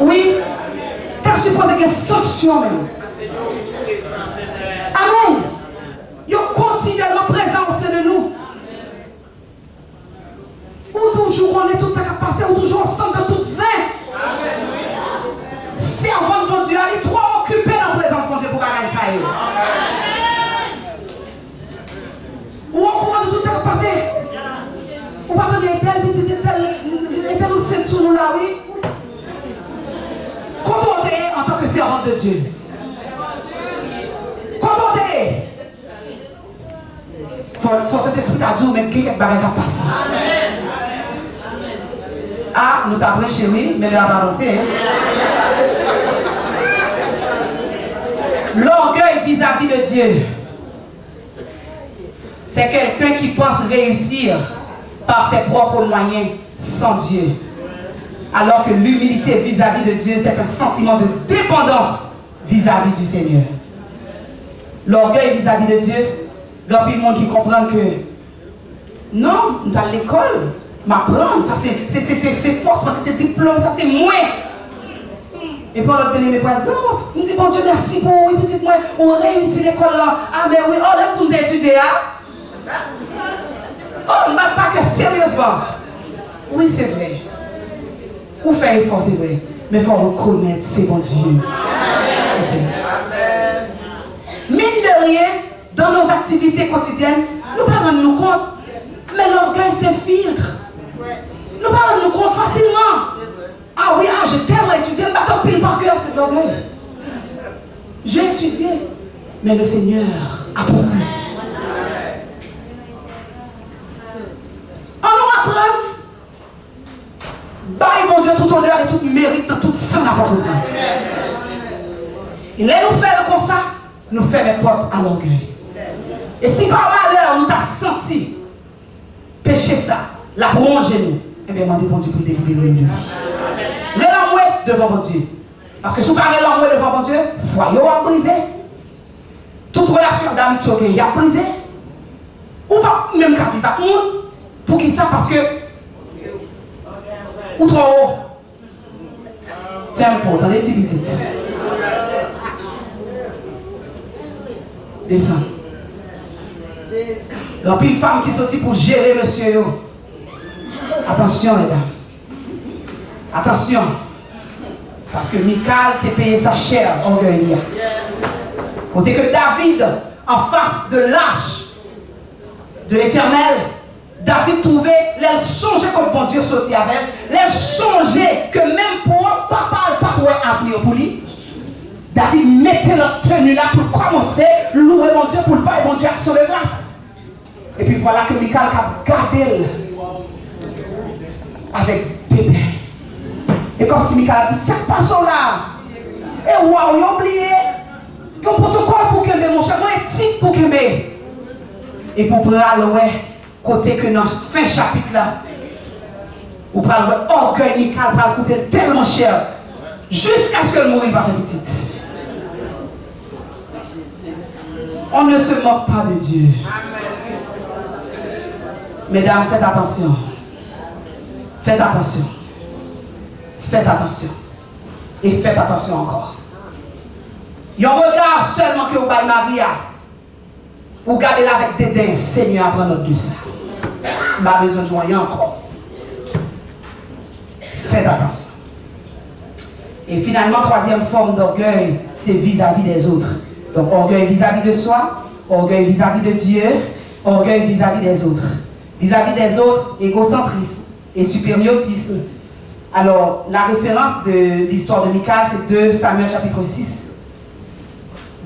Oui, tu as supposé qu'il y ait des sanctions même. Amen. Ils sont continuellement présents au sein de nous. Ou toujours on est tout ça qui a passé, ou toujours ensemble de toutes ça. Servant de mon Dieu, allez trop occupé dans la présence de mon Dieu pour bagailler ça. Ou au courant de tout ça qui a passé. Ou pas de tel petit tel c'est sous nous là, oui. Quand on est en tant que servant de Dieu. Quand on est. Faut cet esprit à Dieu, même quelques bagages à passer. Ah, nous t'avons chéri, mais nous avons avancé. L'orgueil vis-à-vis de Dieu, c'est quelqu'un qui pense réussir par ses propres moyens sans Dieu. Alors que l'humilité vis-à-vis de Dieu, c'est un sentiment de dépendance vis-à-vis du Seigneur. L'orgueil vis-à-vis de Dieu grand pile monde qui comprend que non, dans l'école, m'apprendre, ça c'est force, c'est diplôme, ça c'est moins. Et puis l'autre béni, mais pas dire, on dit bon Dieu merci pour oui, petite moi, on réussit l'école là. Ah mais oui, oh là tout d'étudier hein. Oh, mais pas que sérieusement. Oui, c'est vrai. Ou faire effort, c'est vrai. Mais il faut reconnaître, c'est bon Dieu. Mine de rien, dans nos activités quotidiennes, nous ne pouvons pas nous compte, mais l'orgueil s'infiltre. Nous ne pouvons pas nous compte facilement. Ah oui, j'ai tellement étudié, je ne m'attends pile par cœur, c'est de l'orgueil. J'ai étudié, mais le Seigneur a pourvu. On nous apprend, bâille mon Dieu tout honneur et tout mérite dans tout sang n'importe quoi. Il est nous faire comme ça, nous fait les portes à l'orgueil. Et si par malheur nous t'a senti péché ça, la bronche nous, eh bien, demandez bon Dieu pour délivrer nous. L'envoi devant mon Dieu. Parce que si vous parlez l'envoi devant mon Dieu, foyer a brisé. Toute relation d'amitié a brisé. Ou pas même qu'à vivre avec nous. Pour qui ça? Parce que ou trop haut. Tempo, dans les petites petites. Descends. Il y a une femme qui sortit pour gérer monsieur. Attention, mesdames. Attention. Parce que Michal t'a payé sa chair orgueil. Côté que David, en face de l'arche de l'Éternel, David trouvait, elle songeait comme bon Dieu sortit avec elle, elle songeait que même pour papa et pas avenir pour lui, David mettait leur tenue là pour commencer, louer mon Dieu pour le Père et bon Dieu action de grâce. Et puis voilà que Michal a gardé avec des bains. Et comme si Michal a dit, cette personne-là, et waouh, il a oublié, ton protocole pour qu'aimer, mon cher, mon éthique pour qu'aimer. Et pour prendre, ouais, côté que dans fin chapitre là, pour prendre orgueil Michal, pour coûter tellement cher, jusqu'à ce que le mourir va faire petite. On ne se moque pas de Dieu. Mesdames, faites attention. Faites attention. Faites attention. Et faites attention encore. Il y a un regard seulement que vous avez Maria. Vous gardez là avec dédain. Seigneur, apprends notre de ça. Ma besoin de moyens encore. Faites attention. Et finalement, troisième forme d'orgueil, c'est vis-à-vis des autres. Donc, orgueil vis-à-vis de soi, orgueil vis-à-vis de Dieu, orgueil vis-à-vis des autres. Vis-à-vis des autres, égocentrisme et supérioritisme. Alors, la référence de l'histoire de Michal, c'est 2 Samuel chapitre 6,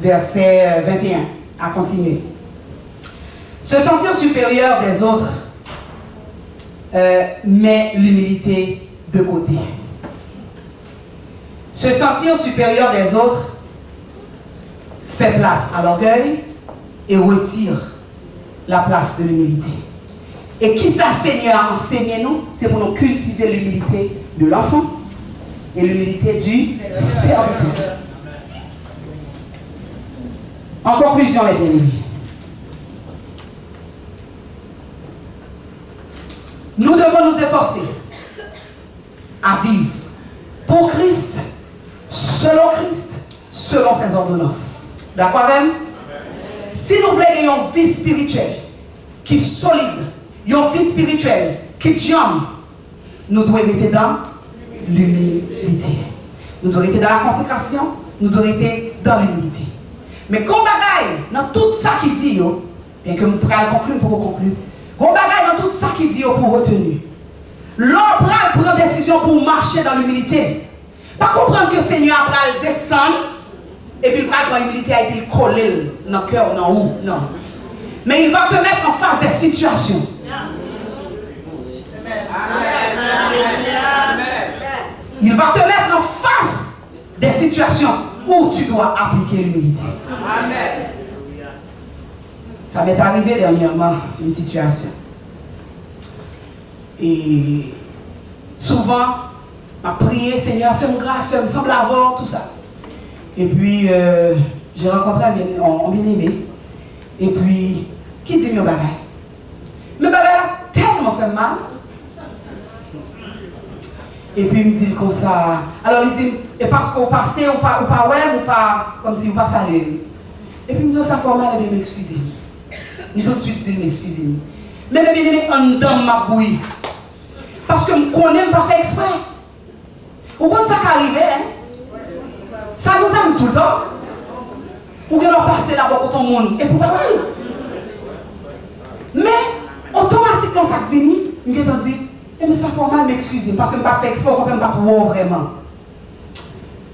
verset 21. À continuer. Se sentir supérieur des autres met l'humilité de côté. Se sentir supérieur des autres fait place à l'orgueil et retire la place de l'humilité. Et qui ça, Seigneur, enseignez-nous, c'est pour nous cultiver l'humilité de l'enfant et l'humilité du serviteur. En conclusion, les bien-aimés, nous devons nous efforcer à vivre pour Christ, selon ses ordonnances. D'accord même? Si nous voulons une vie spirituelle qui est solide, une vie spirituelle qui est jambe, nous devons être dans l'humilité. Nous devons être dans la consécration, nous devons être dans l'humilité. Mais comme bagaille, dans tout ça qui dit, bien que nous pourrions conclure pour conclure, comme bagaille dans tout ça qui dit pour retenir, l'homme prend décision pour marcher dans l'humilité. Pas comprendre que le Seigneur a descendre et puis il prend l'humilité et il colle dans le cœur, dans où, non. Mais il va te mettre en face des situations. Il va te mettre en face des situations où tu dois appliquer l'humilité. Ça m'est arrivé dernièrement, une situation. Et souvent, ma prière, Seigneur, fais-moi grâce, fais-moi semble avoir tout ça. Et puis, j'ai rencontré un bien-aimé. Et puis, qui dit mes bagailles. Mes bagailles a tellement fait mal. Et puis il me dit comme ça. Alors il dit, et parce qu'on passait, ou pas ouais, ou pas, comme si on passe à l'heure. Et puis il me dit, ça fait mal, et bien m'excuser. Tout de suite dit, excusez-moi. Mais bien aimé, en dedans ma bouille. Parce que je connais pas fait exprès. Vous comprenez ça qui arrive, hein? Ça nous arrive tout le temps. Ou que l'on passe d'abord pour ton monde. Et pour pas mal. Mais, automatiquement, ça qui vient, je me dit, eh bien, ça fait mal m'excuser. Parce que je ne pas fait exprès, je ne pas pouvoir vraiment.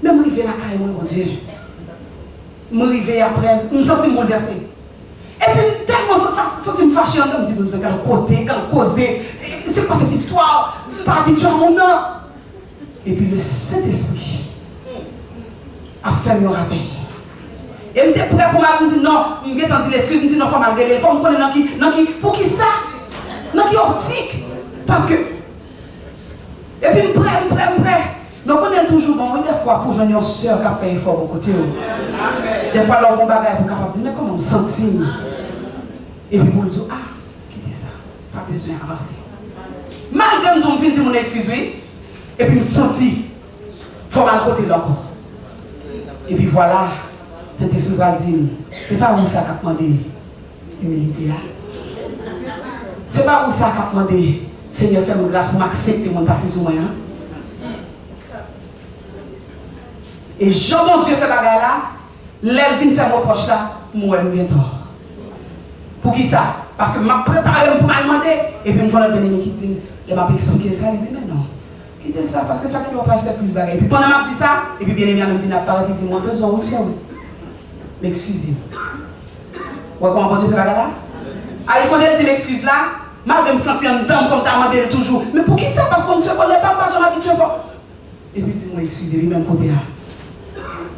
Mais je suis arrivé là, mon Dieu. Je suis arrivé après, je me sens bouleversé. Et puis, tellement je me fâché, je me dis, nous allons côté, causer. C'est quoi cette histoire? Pas habitué à mon nom. Et puis, le Saint-Esprit a fait me rappeler. Et je suis prêt pour me dire non, je me dit l'excuse, je me dis non, il faut me révéler. Il faut me connaître pour qui ça? Dans qui optique? Parce que. Et puis, je suis prêt. Mais on connaît toujours, bon, des fois, pour joindre une soeur qui a fait effort au côté. Des fois, leur bon bagage pour capable dire, mais comment on me sentit? Et puis, pour nous dire, ah, quittez ça, pas besoin d'avancer. Malgré que je me dis mon excuse, et puis je me sentis, il faut mal côté là encore. Et puis voilà, cet esprit va dire, c'est pas où ça qu'a demandé l'humilité là. C'est pas où ça qu'a demandé, Seigneur, fais-moi grâce pour m'accepter mon passé sur moi. Et Jean, mon Dieu, fait bagarre là, l'aile vient faire mon poche là, moi, je me tort. Pour qui ça? Parce que je m'ai préparé pour me demander. Et puis, je me dis, qui dit, je m'ai expliqué ça, il dit, mais non, quittez ça, parce que ça ne doit pas faire plus de bagarre. Et puis, pendant que je dis ça, et puis, bien évidemment, il apparaît, il dit, moi, besoin aussi, mais excusez-moi. Vous voyez comment bon Dieu fait bagarre là? Ah, il connaît, il dit, m'excuse là, malgré me sentir en dedans, comme tu as demandé toujours. Mais pour qui ça? Parce qu'on ne se connaît pas, j'en ai habitué fort. Et puis, il dit, moi, excusez, lui-même côté là.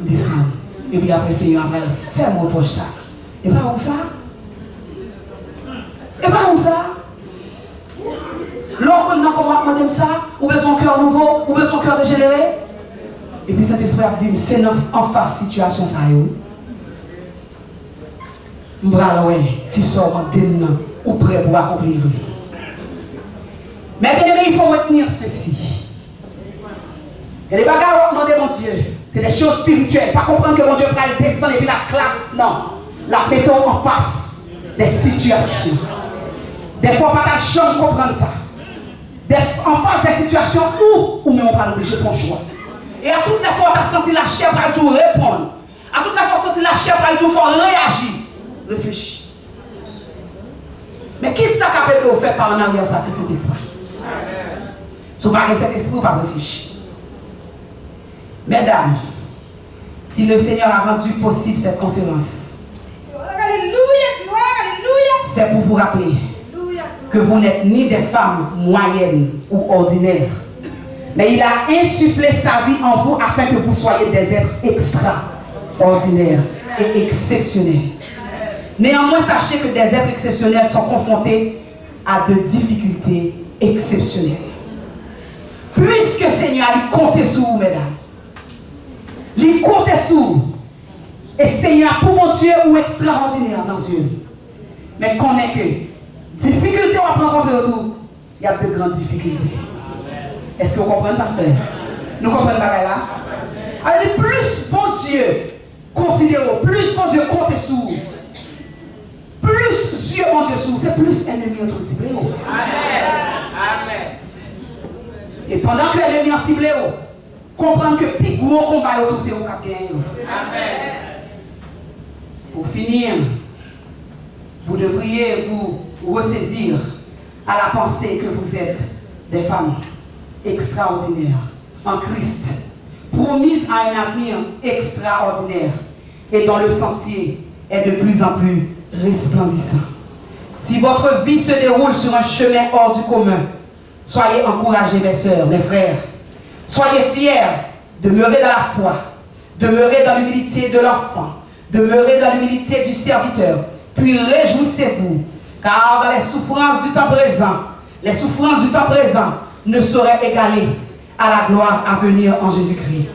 Descend. Et puis après, Seigneur, après, fais mon poche ça. Et pas où ça? Et pas où ça? Lorsqu'on a commandé ça, ou besoin d'un cœur nouveau, ou besoin d'un cœur régénéré. Et puis cet esprit a dit, c'est en face situation ça. M'bral si seulement demain, ou prêt pour accomplir. Mais bien aimé, il faut retenir ceci. Et les bagarres, demander mon Dieu. C'est des choses spirituelles. Pas comprendre que mon Dieu va le descendre et puis la claque. Non. La mettons en face des situations. Des fois, pas ta chambre comprendre ça. En face des situations où même on va l'obliger de ton choix. Et à toutes les fois, tu as senti la chair pour tout répondre. À toutes les fois, tu as senti la chair pour tout faire réagir. Réfléchis. Mais qui ça qui a fait par en arrière ça? C'est cet esprit. Si vous parlez de cet esprit, vous ne pas réfléchir. Mesdames, si le Seigneur a rendu possible cette conférence, c'est pour vous rappeler que vous n'êtes ni des femmes moyennes ou ordinaires, mais il a insufflé sa vie en vous afin que vous soyez des êtres extraordinaires et exceptionnels. Néanmoins, sachez que des êtres exceptionnels sont confrontés à de difficultés exceptionnelles. Puisque Seigneur a compté sur vous, mesdames, il compte sur et Seigneur pour mon Dieu ou extraordinaire dans Dieu. Mais qu'on est que difficulté on va rencontrer autour, il y a de grandes difficultés. Est-ce que vous comprenez, pasteur? Nous comprenons pas là? Alors plus bon Dieu considérez, plus bon Dieu compte sur vous, plus Dieu bon Dieu sur vous, c'est plus ennemi entre ciblé. Amen. Amen. Et pendant que l'ennemi en ciblé, comprendre que plus gros combat autour c'est au cap gagner. Amen. Pour finir, vous devriez vous ressaisir à la pensée que vous êtes des femmes extraordinaires en Christ, promises à un avenir extraordinaire et dont le sentier est de plus en plus resplendissant. Si votre vie se déroule sur un chemin hors du commun, soyez encouragés, mes sœurs, mes frères. Soyez fiers, demeurez dans la foi, demeurez dans l'humilité de l'enfant, demeurez dans l'humilité du serviteur, puis réjouissez-vous, car dans les souffrances du temps présent ne sauraient égaler à la gloire à venir en Jésus-Christ.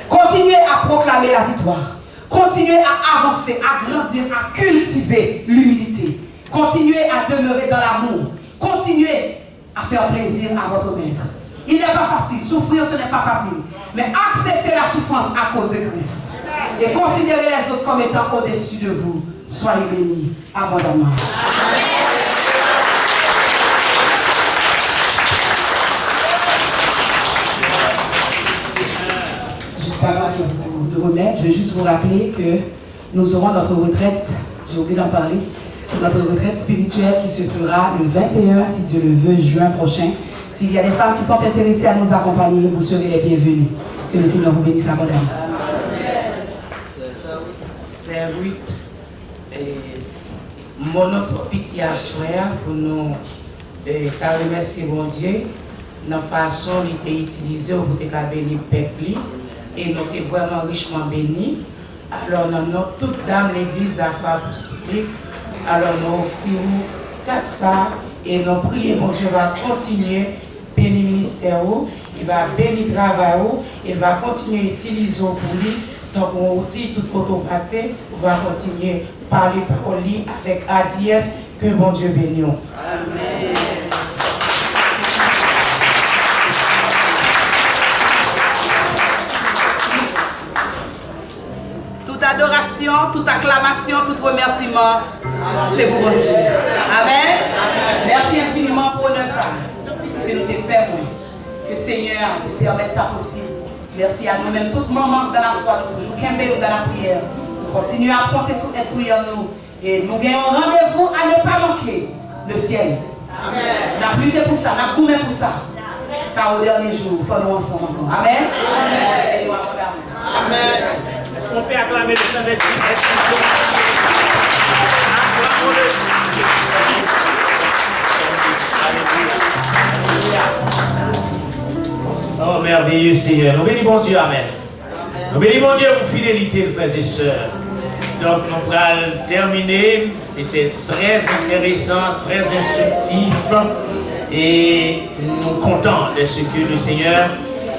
Continuez à proclamer la victoire, continuez à avancer, à grandir, à cultiver l'humilité. Continuez Continuez à demeurer dans l'amour. Continuez à faire plaisir à votre maître. Il n'est pas facile. Souffrir, ce n'est pas facile. Mais acceptez la souffrance à cause de Christ. Et considérez les autres comme étant au-dessus de vous. Soyez bénis abondamment. Amen. Juste avant de vous remettre, je vais juste vous rappeler que nous aurons notre retraite, j'ai oublié d'en parler, notre retraite spirituelle qui se fera le 21, si Dieu le veut, juin prochain. S'il y a des femmes qui sont intéressées à nous accompagner, vous serez les bienvenus. Que le Seigneur vous bénisse abondamment.
C'est oui. Mon autre petit assoir pour nous remercier mon Dieu. La façon dont il était utilisé pour te bénir le peuple. Et nous sommes vraiment richement bénis. Alors, nous avons toute dame l'église apostolique. Alors, nous offrons 4 ça et nous prions, mon Dieu va continuer à bénir le ministère, il va bénir le travail, il va continuer à utiliser pour lui. Donc, on dit tout côté passé, on va continuer à parler par lui avec hardiesse que mon Dieu bénisse. Amen.
Toute adoration, toute acclamation, tout remerciement, c'est pour mon Dieu. Amen. Merci infiniment pour ça que nous t'ai fait. Que Seigneur te permette ça possible. Merci à nous-mêmes, tout moment dans la foi, nous toujours qu'aimer dans la prière. Nous continuons à compter sur les prières nous. Et nous gagnons rendez-vous à ne pas manquer le ciel. Amen. On a lutté pour ça, on a goûté pour ça. Car au dernier jour, il faut nous ensemble encore. Amen. Amen.
Amen.
Est-ce qu'on peut acclamer le Saint-Esprit? Oh, merveilleux Seigneur. Nous bénissons Dieu, Amen. Nous bénissons Dieu pour fidélité, frères et sœurs. Donc, nous allons terminer. C'était très intéressant, très instructif. Et nous sommes contents de ce que le Seigneur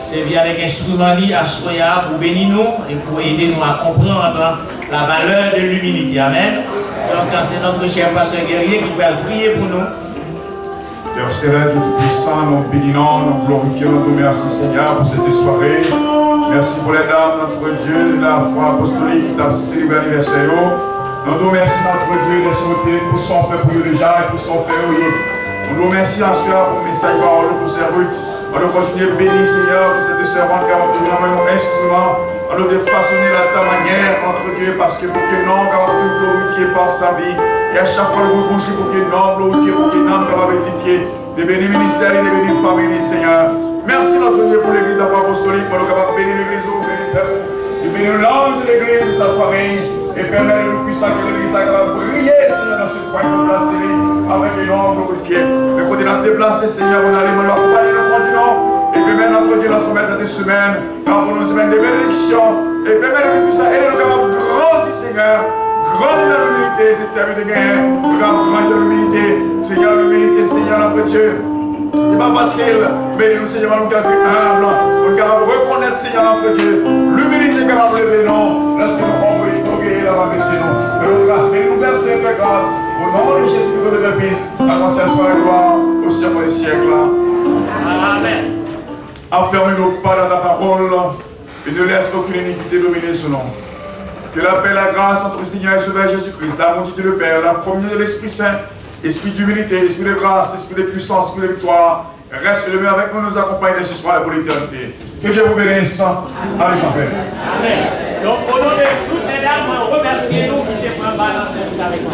servi avec instrument à pour bénir nous et pour aider nous à comprendre la valeur de l'humilité. Amen. Donc, c'est notre cher pasteur guerrier qui va prier pour nous.
Père céleste, Tout-Puissant, nous bénissons, nous glorifions, nous remercions Seigneur pour cette soirée. Merci pour les dames, notre Dieu, de la foi apostolique qui t'a célébré l'anniversaire. Nous nous remercions, notre Dieu, de sauter pour son fait pour eux déjà et pour son fait nous nous remercions à cela pour le message pour servir. On doit continuer à bénir Seigneur, que cette servante capable de jouer un instrument. On doit façonner la ta manière entre Dieu parce que pour que non capable de glorifier par sa vie. Et à chaque fois le reboucher pour que non glorifier, pour que non capable d'édifier. De bénir le ministère et de bénir la famille, Seigneur. Merci notre Dieu pour l'église de la foi apostolique, pour nous capable de bénir l'église, de bénir l'homme de l'église, de sa famille, et permettre le puissant que l'église soit capable de briller, Seigneur, dans ce coin de la série, avec les noms glorifiés. Le côté de déplacer, Seigneur, on allait nous accompagner le continent, et permettre notre Dieu, notre maître cette semaine, car pour nous semaines de bénédiction, et permettre le puissant, et nous capable de grandir, Seigneur. Grandir dans l'humilité, c'est terminé de gagner. Nous avons grandi dans l'humilité. Seigneur, l'humilité, Seigneur, notre Dieu. C'est pas facile, mais nous, Seigneur, nous garder humble. Nous capable de reconnaître, Seigneur, notre Dieu. L'humilité est capable de lever, non. Laissez-nous envoyer, toquer, la baisser, nous. Que nous grâce, mais nous merci, fais grâce. Au nom de Jésus, de notre Fils, à conseil soit la gloire, au siècle des siècles.
Amen.
Afferme nos pas dans ta parole et ne laisse aucune iniquité dominer ce nom. Que la paix, la grâce entre le Seigneur et Sauveur Jésus-Christ, l'amour de Dieu le Père, la communion de l'Esprit Saint, esprit d'humilité, esprit de grâce, esprit de puissance, esprit de victoire, reste le mieux avec nous, nous accompagne ce soir pour l'éternité. Que Dieu vous bénisse. Allez, Jean-Pierre.
Amen. Donc, au nom de toutes les dames, remerciez-nous qui étaient vraiment dans ce service avec nous.